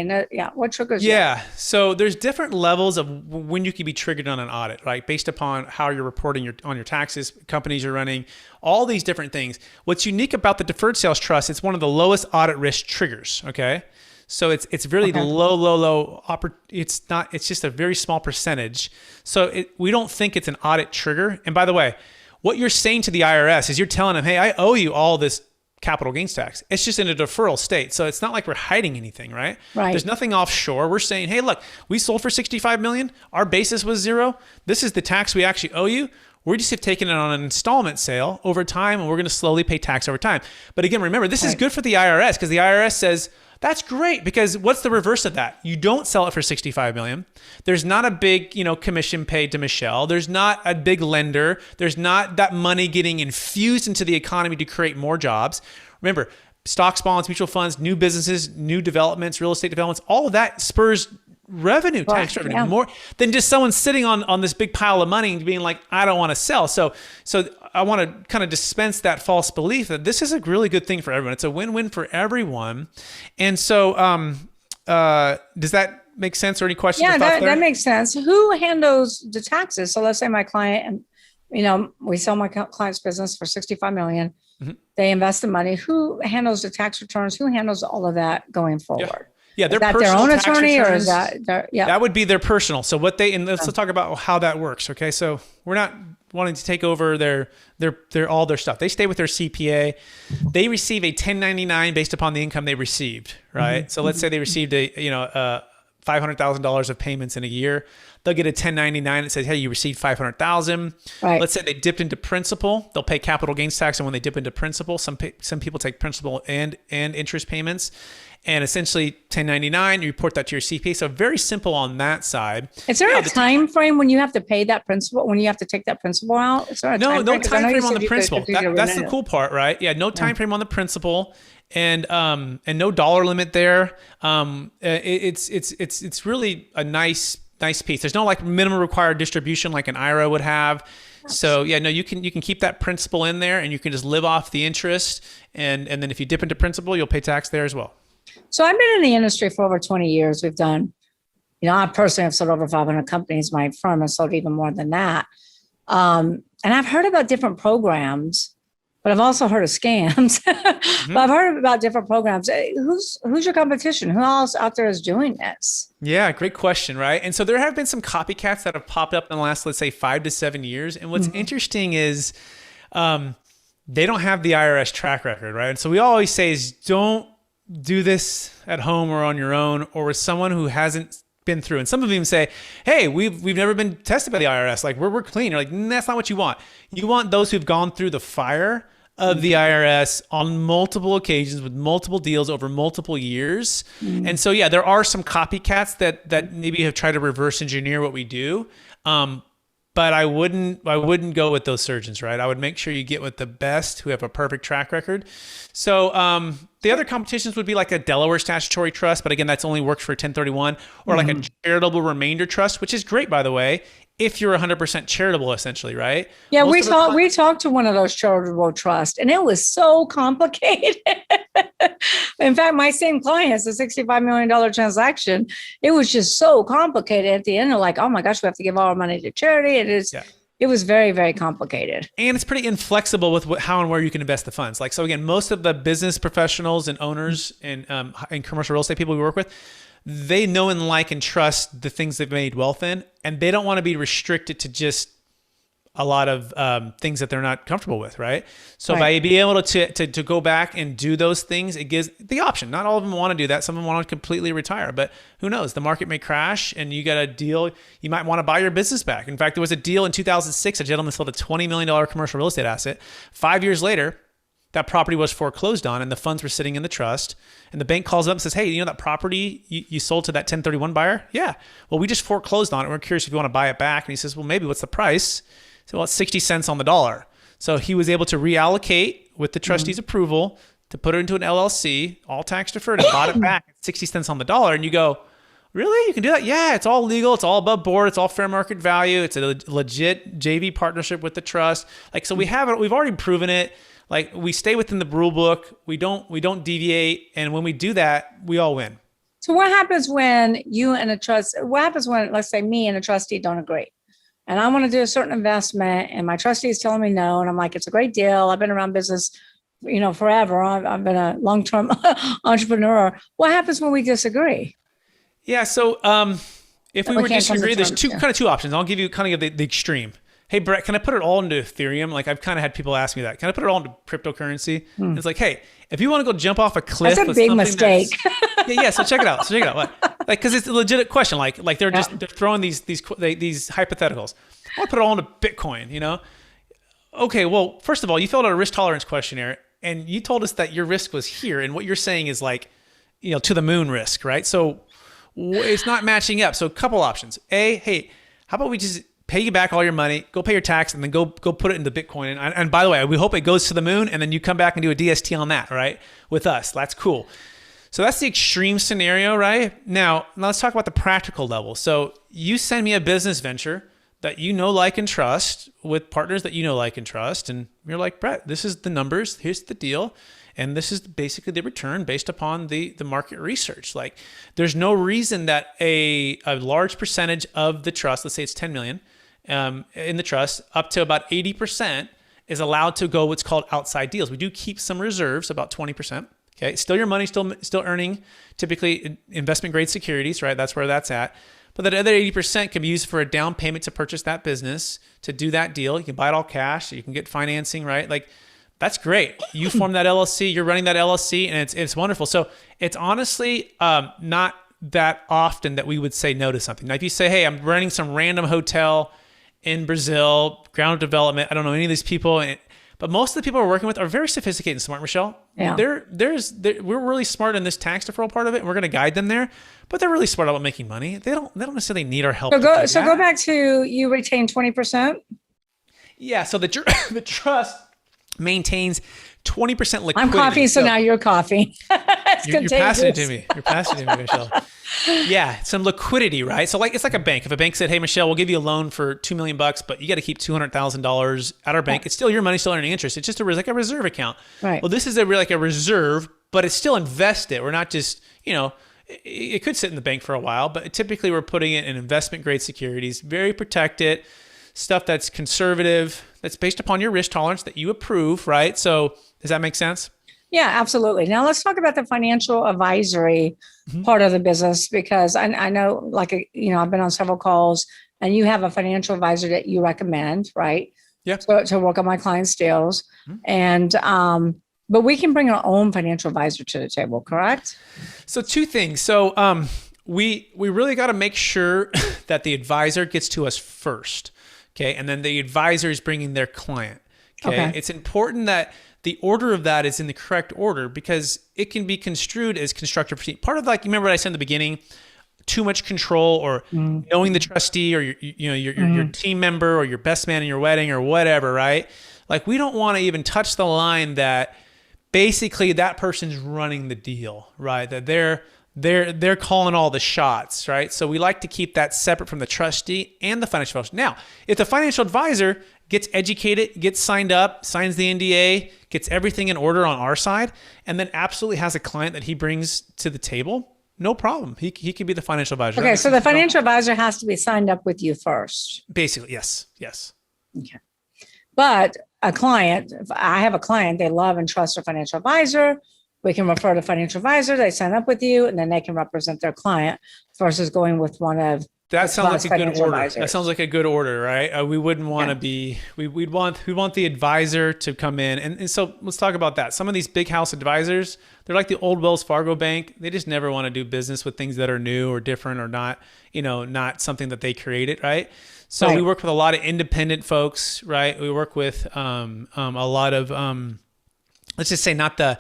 what triggers? Yeah. So there's different levels of when you can be triggered on an audit, right? Based upon how you're reporting on your taxes, companies you're running, all these different things. What's unique about the deferred sales trust, it's one of the lowest audit risk triggers, okay? So it's really low. It's just a very small percentage. So we don't think it's an audit trigger. And by the way, what you're saying to the IRS is you're telling them, hey, I owe you all this capital gains tax. It's just in a deferral state. So it's not like we're hiding anything, right? Right. There's nothing offshore. We're saying, hey, look, we sold for $65 million. Our basis was zero. This is the tax we actually owe you. We just have taken it on an installment sale over time, and we're going to slowly pay tax over time. But again, remember, this is good for the IRS because the IRS says, that's great, because what's the reverse of that? You don't sell it for $65 million. There's not a big, commission paid to Michelle. There's not a big lender. There's not that money getting infused into the economy to create more jobs. Remember, stocks, bonds, mutual funds, new businesses, new developments, real estate developments, all of that spurs revenue, tax revenue, more than just someone sitting on this big pile of money and being like, I don't want to sell. So I want to kind of dispense that false belief that this is a really good thing for everyone. It's a win-win for everyone. And so does that make sense, or any questions? Yeah, that makes sense. Who handles the taxes? So let's say my client, and we sell my client's business for $65 million. Mm-hmm. They invest the money. Who handles the tax returns? Who handles all of that going forward? Yeah, is that their own attorney, or is that that would be their personal. So let's talk about how that works. Okay, so we're not wanting to take over their all their stuff. They stay with their CPA. They receive a 1099 based upon the income they received, right? Mm-hmm. So let's say they received $500,000 of payments in a year. They'll get a 1099 that says, hey, you received $500,000. Right. Let's say they dipped into principal. They'll pay capital gains tax, and when they dip into principal, some people take principal and interest payments. And essentially 1099, you report that to your CPA. So very simple on that side. Is there a time frame when you have to pay that principal, when you have to take that principal out? Is there a no time frame on the principal. That's the cool part, right? Yeah, no time frame on the principal, and no dollar limit there. It's really a nice piece. There's no like minimum required distribution like an IRA would have. So yeah, no, you can keep that principal in there, and you can just live off the interest. And then if you dip into principal, you'll pay tax there as well. So I've been in the industry for over 20 years. We've done, I personally have sold over 500 companies. My firm has sold even more than that. And I've heard about different programs, but I've also heard of scams. Mm-hmm. But I've heard about different programs. Who's your competition? Who else out there is doing this? Yeah, great question, right? And so there have been some copycats that have popped up in the last, let's say, 5 to 7 years. And what's interesting is they don't have the IRS track record, right? And so we always say is don't do this at home or on your own or with someone who hasn't been through. And some of them say, hey, we've never been tested by the IRS. Like we're clean. You're like, that's not what you want. You want those who've gone through the fire of the IRS on multiple occasions with multiple deals over multiple years. And so, yeah, there are some copycats that maybe have tried to reverse engineer what we do. But I wouldn't go with those surgeons, right? I would make sure you get with the best who have a perfect track record. So the other competitions would be like a Delaware statutory trust, but again, that's only works for 1031, or like a charitable remainder trust, which is great, by the way, if you're 100% charitable, essentially, right? Yeah, we talked to one of those charitable trusts, and it was so complicated. In fact, my same client has a $65 million transaction. It was just so complicated. At the end, they're like, "Oh my gosh, we have to give all our money to charity." It was very, very complicated. And it's pretty inflexible with how and where you can invest the funds. Like, so again, most of the business professionals and owners and commercial real estate people we work with, they know and like and trust the things they've made wealth in, and they don't want to be restricted to just a lot of things that they're not comfortable with, right? So by being able to go back and do those things, it gives the option. Not all of them want to do that. Some of them want to completely retire, but who knows? The market may crash and you got a deal. You might want to buy your business back. In fact, there was a deal in 2006. A gentleman sold a $20 million commercial real estate asset. 5 years later, that property was foreclosed on and the funds were sitting in the trust. And the bank calls up and says, "Hey, you know that property you sold to that 1031 buyer?" "Yeah." "Well, we just foreclosed on it. We're curious if you want to buy it back." And he says, "Well, maybe. What's the price?" So, well, it's 60 cents on the dollar. So he was able to reallocate with the trustee's approval to put it into an LLC, all tax deferred, and bought it back at 60 cents on the dollar. And you go, "Really? You can do that?" "Yeah, it's all legal. It's all above board. It's all fair market value. It's a legit JV partnership with the trust." Like, so we've already proven it. Like, we stay within the rule book. We don't deviate. And when we do that, we all win. So what happens when what happens when, let's say, me and a trustee don't agree? And I want to do a certain investment and my trustee is telling me no. And I'm like, "It's a great deal. I've been around business, forever. I've been a long-term entrepreneur." What happens when we disagree? Yeah. So if we were to disagree, there's two options. I'll give you kind of the extreme. "Hey, Brett, can I put it all into Ethereum?" Like, I've kind of had people ask me that. "Can I put it all into cryptocurrency?" And it's like, "Hey, if you want to go jump off a cliff," that's a big mistake. Yeah. So check it out. Like, because it's a legit question. Like they're throwing these hypotheticals. "I want to put it all into Bitcoin." Okay. Well, first of all, you filled out a risk tolerance questionnaire, and you told us that your risk was here, and what you're saying is like, to the moon risk, right? So it's not matching up. So a couple options. A, hey, how about we just pay you back all your money, go pay your tax, and then go put it into Bitcoin. And by the way, we hope it goes to the moon, and then you come back and do a DST on that, right? With us. That's cool. So that's the extreme scenario, right? Now let's talk about the practical level. So you send me a business venture that you know, like, and trust with partners that you know, like, and trust. And you're like, "Brett, this is the numbers. Here's the deal. And this is basically the return based upon the market research." Like, there's no reason that a large percentage of the trust, let's say it's 10 million, in the trust, up to about 80% is allowed to go what's called outside deals. We do keep some reserves, about 20%. Okay, still your money, still earning typically investment grade securities, right? That's where that's at. But that other 80% can be used for a down payment to purchase that business, to do that deal. You can buy it all cash. You can get financing, right? Like, that's great. You form that LLC, you're running that LLC, and it's wonderful. So it's honestly not that often that we would say no to something. Now, if you say, "Hey, I'm running some random hotel in Brazil, ground development. I don't know any of these people." But most of the people we're working with are very sophisticated and smart, Michelle. Yeah. We're really smart in this tax deferral part of it, and we're going to guide them there. But they're really smart about making money. They don't necessarily need our help. So go back to, you retain 20%. Yeah. So the trust maintains 20% liquidity. I'm coughing, so now you're coughing. You're passing it to me. You're passing it to me, Michelle. Yeah, some liquidity, right? So it's like a bank. If a bank said, "Hey, Michelle, we'll give you a loan for $2 million, but you got to keep $200,000 at our bank," it's still your money, still earning interest. It's just like a reserve account. Right. Well, this is like a reserve, but it's still invested. We're not just, it could sit in the bank for a while, but typically we're putting it in investment grade securities, very protected, stuff that's conservative, that's based upon your risk tolerance that you approve, right? So does that make sense? Yeah, absolutely. Now let's talk about the financial advisory part of the business, because I know, like, I've been on several calls, and you have a financial advisor that you recommend, right? Yeah. To work on my clients' deals. And, but we can bring our own financial advisor to the table, correct? So two things. So we really got to make sure that the advisor gets to us first. Okay. And then the advisor is bringing their client. Okay. It's important that the order of that is in the correct order, because it can be construed as constructive critique. Part of, like, you remember what I said in the beginning, too much control, or knowing the trustee, or your team member, or your best man in your wedding, or whatever, right? Like, we don't want to even touch the line that basically that person's running the deal, right? That they're calling all the shots, right? So we like to keep that separate from the trustee and the financial advisor. Now, if the financial advisor gets educated, gets signed up, signs the NDA, gets everything in order on our side, and then absolutely has a client that he brings to the table, no problem. He could be the financial advisor. Okay, so the financial advisor has to be signed up with you first. Basically, yes. Okay. But a client, if I have a client, they love and trust a financial advisor. We can refer to financial advisor. They sign up with you, and then they can represent their client versus going with one of. That sounds like a good order. Advisors. That sounds like a good order, right? We wouldn't want to be. We want the advisor to come in, and so let's talk about that. Some of these big house advisors, they're like the old Wells Fargo bank. They just never want to do business with things that are new or different, or not something that they created, right? So we work with a lot of independent folks, right? We work with a lot of let's just say not the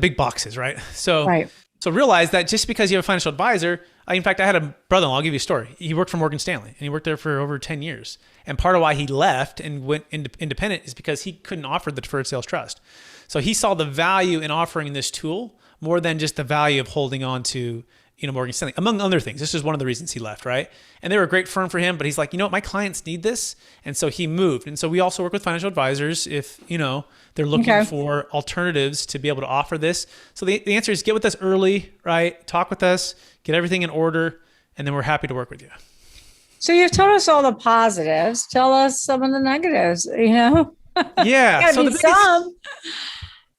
big boxes, right? So realize that just because you have a financial advisor, in fact, I had a brother-in-law, I'll give you a story. He worked for Morgan Stanley, and he worked there for over 10 years. And part of why he left and went independent is because he couldn't offer the deferred sales trust. So he saw the value in offering this tool more than just the value of holding on to, Morgan Stanley, among other things. This is one of the reasons he left, right? And they were a great firm for him, but he's like, my clients need this. And so he moved. And so we also work with financial advisors if, they're looking for alternatives to be able to offer this. So the answer is get with us early, right? Talk with us, get everything in order, and then we're happy to work with you. So you've told us all the positives. Tell us some of the negatives, Yeah. So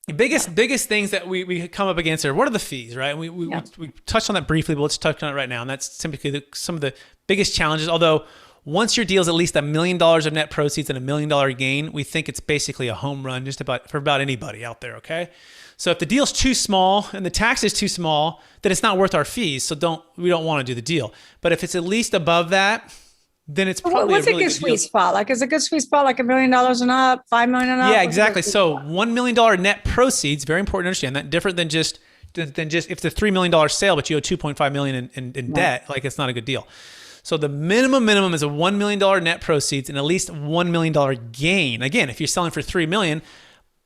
the biggest things that we come up against are, what are the fees, right? We touched on that briefly, but let's touch on it right now. And that's typically some of the biggest challenges. Although once your deal is at least $1 million of net proceeds and $1 million gain, we think it's basically a home run for about anybody out there, okay? So if the deal's too small and the tax is too small, then it's not worth our fees. So we don't want to do the deal. But if it's at least above that, then it's probably what's a good sweet spot? Like, is a good sweet spot like $1 million and up, $5 million and up? Yeah, exactly. So $1 million net proceeds, very important to understand that, different than just if it's a $3 million sale, but you owe $2.5 million in debt, like, it's not a good deal. So the minimum is a $1 million net proceeds and at least $1 million gain. Again, if you're selling for $3 million,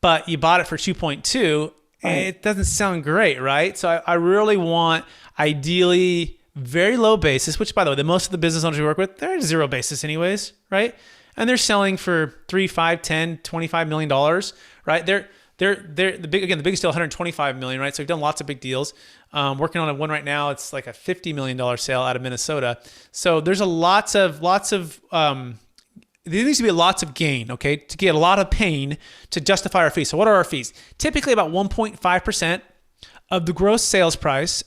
but you bought it for 2.2, it doesn't sound great, right? So I really want, ideally, very low basis, which, by the way, the most of the business owners we work with, they're at zero basis anyways, right? And they're selling for $3, $5, $10, $25 million, right? They're the biggest deal, $125 million, right? So we've done lots of big deals. Working on one right now. It's like a $50 million sale out of Minnesota. So there's lots of there needs to be lots of gain, okay, to get a lot of pain to justify our fees. So what are our fees? Typically about 1.5% of the gross sales price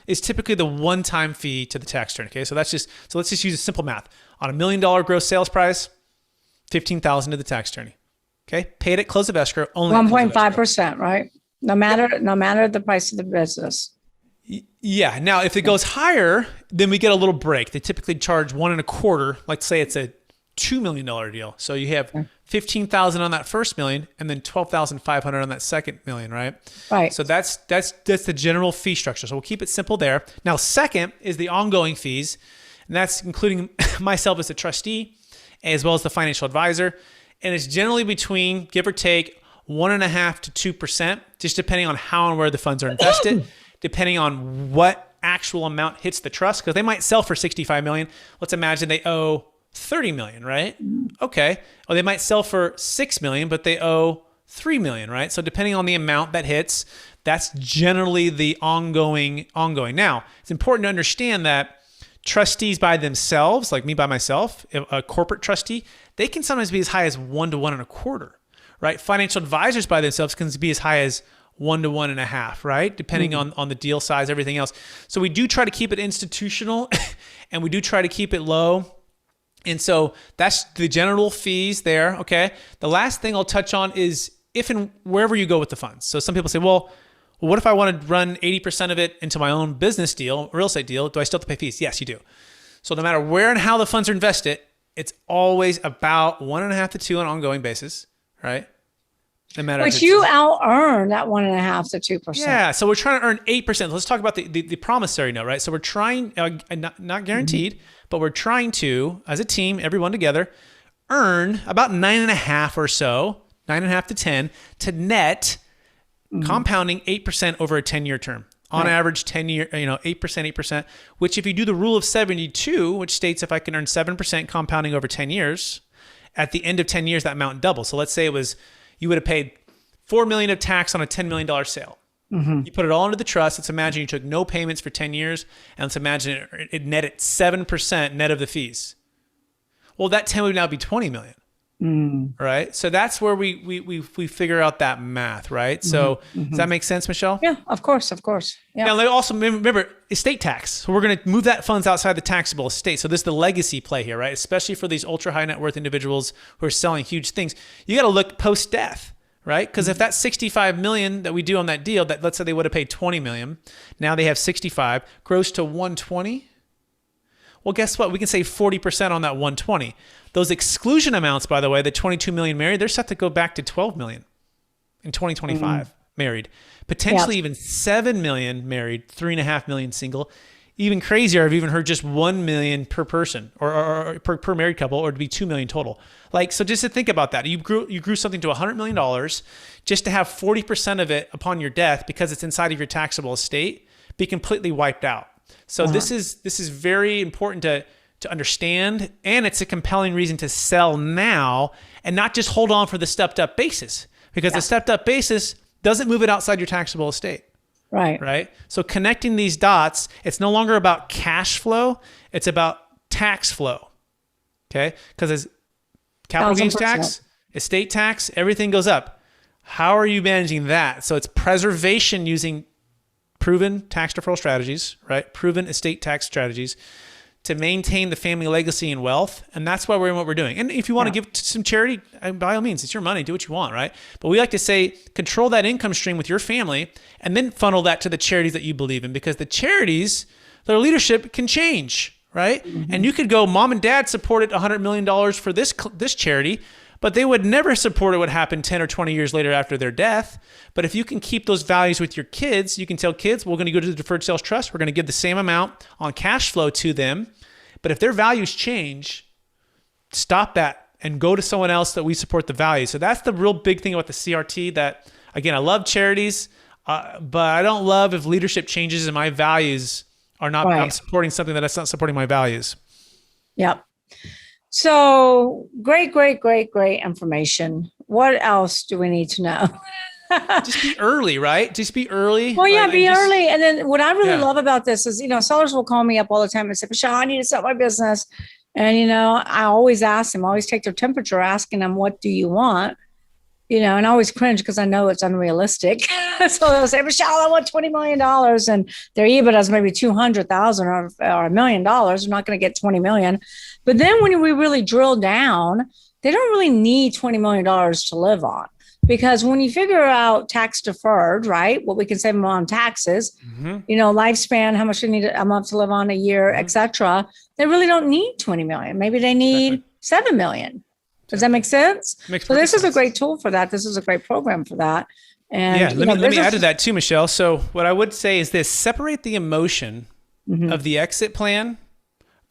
is typically the one-time fee to the tax attorney. Okay, so let's just use a simple math. On $1 million gross sales price, $15,000 to the tax attorney. Okay, paid at close of escrow, only 1.5%, right? No matter the price of the business. Yeah. Now, if it goes higher, then we get a little break. They typically charge 1.25. Like, say it's a $2 million deal. So you have $15,000 on that first million, and then $12,500 on that second million, right? Right. So that's the general fee structure. So we'll keep it simple there. Now, second is the ongoing fees, and that's including myself as a trustee, as well as the financial advisor. And it's generally between, give or take, 1.5% to 2%, just depending on how and where the funds are invested, depending on what actual amount hits the trust, because they might sell for $65 million. Let's imagine they owe $30 million, right? Okay. Or they might sell for $6 million, but they owe $3 million, right? So depending on the amount that hits, that's generally the ongoing. Now, it's important to understand that trustees by themselves, like me by myself, a corporate trustee, they can sometimes be as high as 1 to 1.25, right? Financial advisors by themselves can be as high as 1 to 1.5, right? Depending on the deal size, everything else. So we do try to keep it institutional and we do try to keep it low. And so that's the general fees there, okay? The last thing I'll touch on is if and wherever you go with the funds. So some people say, well, what if I want to run 80% of it into my own business deal, real estate deal? Do I still have to pay fees? Yes, you do. So no matter where and how the funds are invested, it's always about 1.5 to 2 on an ongoing basis, right? No matter Which you out earn that 1.5 to 2%. Yeah. So we're trying to earn 8%. Let's talk about the promissory note, right? So we're trying, not guaranteed, but we're trying to, as a team, everyone together, earn about 9.5 or so, 9.5 to 10 to net compounding 8% over a 10-year term. On average, 10-year, 8%, 8%, which if you do the rule of 72, which states if I can earn 7% compounding over 10 years, at the end of 10 years, that amount doubles. So let's say you would have paid $4 million of tax on a $10 million sale. You put it all into the trust. Let's imagine you took no payments for 10 years, and let's imagine it netted 7% net of the fees. Well, that 10 would now be 20 million. Right? So that's where we figure out that math, right? So does that make sense, Michelle? Yeah, of course. Yeah. Now, also remember estate tax. So we're going to move that funds outside the taxable estate. So this is the legacy play here, right? Especially for these ultra high net worth individuals who are selling huge things. You got to look post death, right? Because if that 65 million that we do on that deal, that let's say they would have paid 20 million, now they have 65, grows to 120. Well, guess what? We can save 40% on that 120. Those exclusion amounts, by the way, the 22 million married, they're set to go back to 12 million in 2025 married. Potentially even 7 million married, 3.5 million single. Even crazier, I've even heard just 1 million per person or per married couple, or to be 2 million total. Like, so just to think about that, you grew something to $100 million just to have 40% of it upon your death, because it's inside of your taxable estate, be completely wiped out. So this is very important to understand, and it's a compelling reason to sell now and not just hold on for the stepped up basis, because the stepped up basis doesn't move it outside your taxable estate. Right. So connecting these dots, it's no longer about cash flow, it's about tax flow. Okay? Because as capital gains tax, estate tax, everything goes up. How are you managing that? So it's preservation using proven tax deferral strategies, right? Proven estate tax strategies to maintain the family legacy and wealth. And that's why we're in what we're doing. And if you want to give to some charity, by all means, it's your money, do what you want, right? But we like to say, control that income stream with your family and then funnel that to the charities that you believe in, because the charities, their leadership can change, right? And you could go, mom and dad supported $100 million for this charity, but they would never support what happened 10 or 20 years later after their death. But if you can keep those values with your kids, you can tell kids, we're going to go to the deferred sales trust. We're going to give the same amount on cash flow to them. But if their values change, stop that and go to someone else that we support the values. So that's the real big thing about the CRT, that, again, I love charities, but I don't love if leadership changes and my values are not, I'm supporting something that's not supporting my values. Yep. So great information. What else do we need to know? Just be early, right? Just be early. Well, yeah, be early. And then what I really love about this is, sellers will call me up all the time and say, Michelle, I need to sell my business. And, I always ask them, always take their temperature, asking them, what do you want? And I always cringe because I know it's unrealistic. So they'll say, Michelle, I want $20 million. And their EBITDA is maybe $200,000 or $1 million. They're not going to get 20 million. But then when we really drill down, they don't really need $20 million to live on. Because when you figure out tax deferred, right, what we can save them on taxes, lifespan, how much they need a month to live on, a year, et cetera, they really don't need 20 million. Maybe they need 7 million. Does that make sense? So this is a great tool for that. This is a great program for that. And let me add to that too, Michelle. So what I would say is this: separate the emotion of the exit plan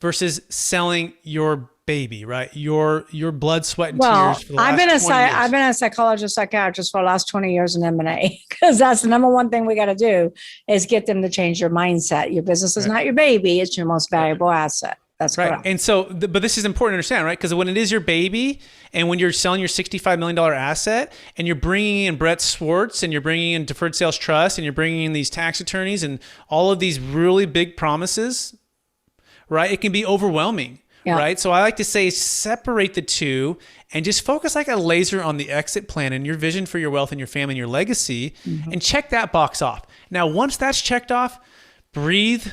versus selling your baby, right? Your blood, sweat, and tears for the last 20 years. I've been a psychologist, psychiatrist for the last 20 years in M&A, because that's the number one thing we got to do is get them to change your mindset. Your business is not your baby; it's your most valuable asset. That's right. correct. And so, but this is important to understand, right? Because when it is your baby, and when you're selling your $65 million asset, and you're bringing in Brett Swarts, and you're bringing in Deferred Sales Trust, and you're bringing in these tax attorneys, and all of these really big promises, right? It can be overwhelming. Yeah. Right. So I like to say separate the two and just focus like a laser on the exit plan and your vision for your wealth and your family and your legacy, and check that box off. Now, once that's checked off, breathe,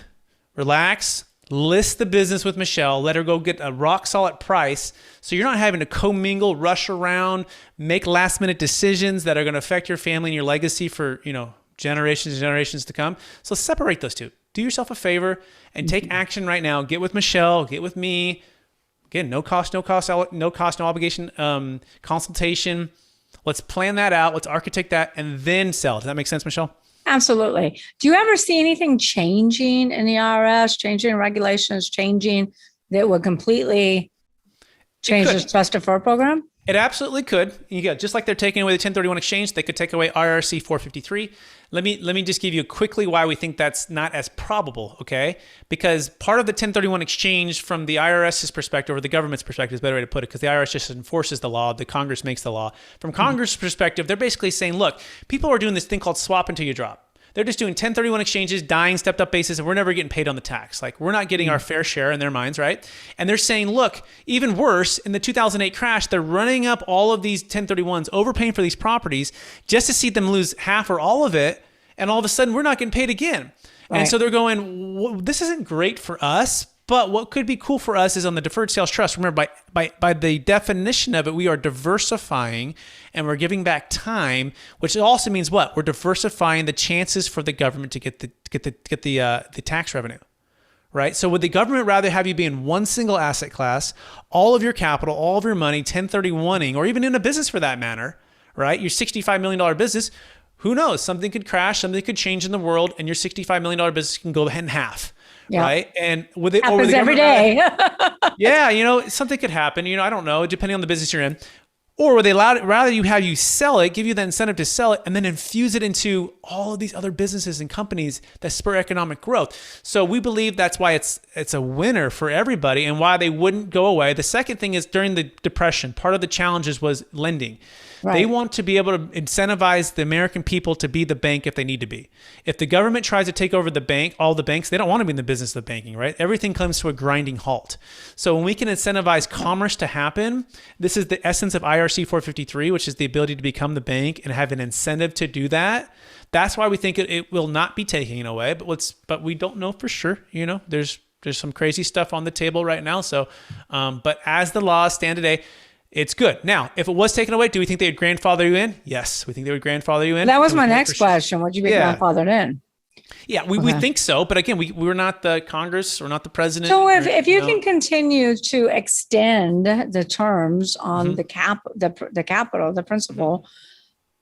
relax, list the business with Michelle, let her go get a rock solid price. So you're not having to commingle, rush around, make last minute decisions that are going to affect your family and your legacy for, generations and generations to come. So separate those two. Do yourself a favor and take action right now. Get with Michelle, get with me. Again, no cost, no obligation consultation. Let's plan that out. Let's architect that and then sell. Does that make sense, Michelle? Absolutely. Do you ever see anything changing in the IRS, changing regulations, changing that would completely change this trust defer program? It absolutely could. Just like they're taking away the 1031 exchange, they could take away IRC 453. Let me just give you quickly why we think that's not as probable, okay? Because part of the 1031 exchange from the IRS's perspective, or the government's perspective is a better way to put it, because the IRS just enforces the law, the Congress makes the law. From Congress' perspective, they're basically saying, look, people are doing this thing called swap until you drop. They're just doing 1031 exchanges, dying, stepped up basis, and we're never getting paid on the tax. Like, we're not getting our fair share in their minds, right? And they're saying, look, even worse, in the 2008 crash, they're running up all of these 1031s, overpaying for these properties just to see them lose half or all of it. And all of a sudden, we're not getting paid again. Right. And so they're going, well, this isn't great for us. But what could be cool for us is on the deferred sales trust. Remember, by the definition of it, we are diversifying and we're giving back time, which also means what? We're diversifying the chances for the government to get the tax revenue, right? So would the government rather have you be in one single asset class, all of your capital, all of your money, 1031ing, or even in a business for that matter, right? Your $65 million business, who knows? Something could crash, something could change in the world, and your $65 million business can go in half. Yeah. Right. And with it happens every day. Yeah. Something could happen, I don't know, depending on the business you're in. Or would they rather have you sell it, give you the incentive to sell it, and then infuse it into all of these other businesses and companies that spur economic growth? So we believe that's why it's a winner for everybody and why they wouldn't go away. The second thing is during the Depression, part of the challenges was lending. Right. They want to be able to incentivize the American people to be the bank if they need to be. If the government tries to take over the bank, all the banks, they don't want to be in the business of banking, right? Everything comes to a grinding halt. So when we can incentivize commerce to happen, this is the essence of IRC 453, which is the ability to become the bank and have an incentive to do that. That's why we think it will not be taken away, but we don't know for sure. There's some crazy stuff on the table right now. So, but as the laws stand today, it's good. Now, if it was taken away, do we think they would grandfather you in? Yes, we think they would grandfather you in. That was my next question. Would you be grandfathered in? Yeah, we think so. But again, we're not the Congress. We're not the president. So if you can continue to extend the terms on the capital, the principal,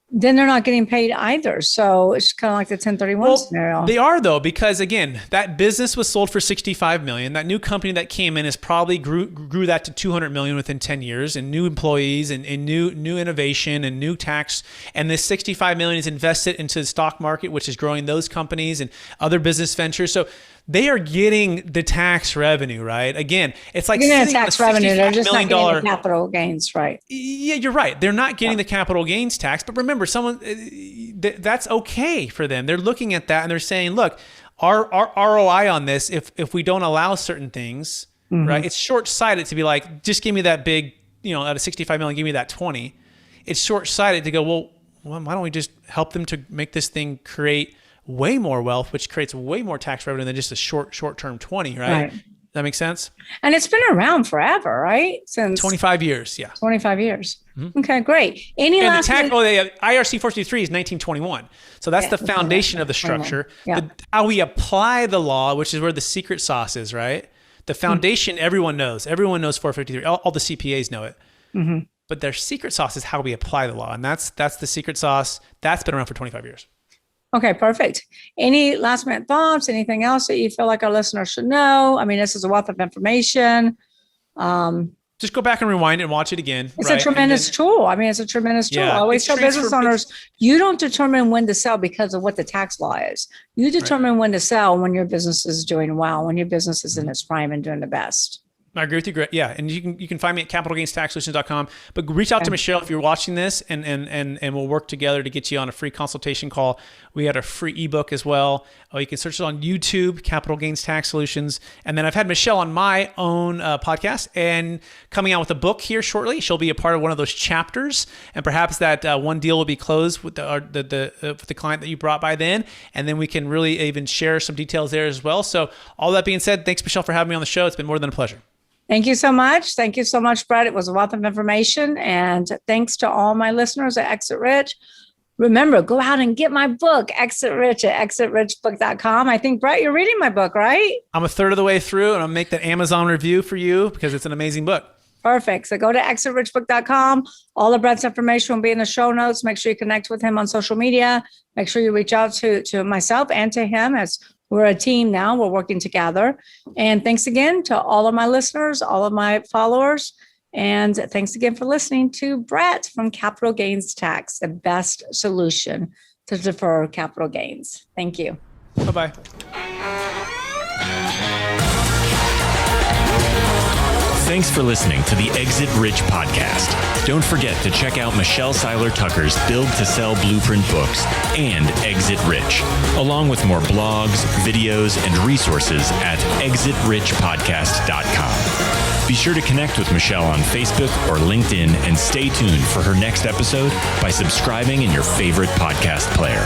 then they're not getting paid either. So it's kind of like the 1031 scenario. They are though, because again, that business was sold for $65 million. That new company that came in has probably grew that to $200 million within 10 years, and new employees and new innovation and new tax. And this $65 million is invested into the stock market, which is growing those companies and other business ventures. So they are getting the tax revenue, right? Again, it's like getting the tax revenue. They're just not getting the capital gains, right? Yeah, you're right. They're not getting the capital gains tax. But remember, that's okay for them. They're looking at that and they're saying, look, our ROI on this, if we don't allow certain things, right? It's short-sighted to be like, just give me that big, out of 65 million, give me that 20. It's short-sighted to go, well, why don't we just help them to make this thing create way more wealth, which creates way more tax revenue than just a short-term 20, right? Does that make sense? And it's been around forever, right? Since 25 years, yeah. 25 years. Okay, great. Any and last IRC 453 is 1921. So that's the foundation of the structure. How we apply the law, which is where the secret sauce is, right? The foundation, everyone knows. Everyone knows 453. All the CPAs know it. But their secret sauce is how we apply the law. And that's the secret sauce. That's been around for 25 years. Okay, perfect. Any last minute thoughts? Anything else that you feel like our listeners should know? I mean, this is a wealth of information. Just go back and rewind it and watch it again. It's a tremendous tool. I mean, it's a tremendous tool. I always tell business owners, you don't determine when to sell because of what the tax law is. You determine when to sell when your business is doing well, when your business is in its prime and doing the best. I agree with you. Yeah. And you can find me at capitalgainstaxsolutions.com, but reach out to Michelle if you're watching this and we'll work together to get you on a free consultation call. We had a free ebook as well. You can search it on YouTube, Capital Gains Tax Solutions. And then I've had Michelle on my own podcast and coming out with a book here shortly. She'll be a part of one of those chapters, and perhaps that one deal will be closed with the client that you brought by then. And then we can really even share some details there as well. So all that being said, thanks Michelle for having me on the show. It's been more than a pleasure. Thank you so much. Thank you so much, Brett. It was a wealth of information. And thanks to all my listeners at Exit Rich. Remember, go out and get my book, Exit Rich, at exitrichbook.com. I think, Brett, you're reading my book, right? I'm a third of the way through, and I'll make that Amazon review for you because it's an amazing book. Perfect. So go to exitrichbook.com. All of Brett's information will be in the show notes. Make sure you connect with him on social media. Make sure you reach out to myself and to him, as we're a team now. We're working together. And thanks again to all of my listeners, all of my followers. And thanks again for listening to Brett from Capital Gains Tax, the best solution to defer capital gains. Thank you. Bye-bye. Thanks for listening to the Exit Rich podcast. Don't forget to check out Michelle Seiler Tucker's Build to Sell Blueprint books and Exit Rich, along with more blogs, videos, and resources at exitrichpodcast.com. Be sure to connect with Michelle on Facebook or LinkedIn and stay tuned for her next episode by subscribing in your favorite podcast player.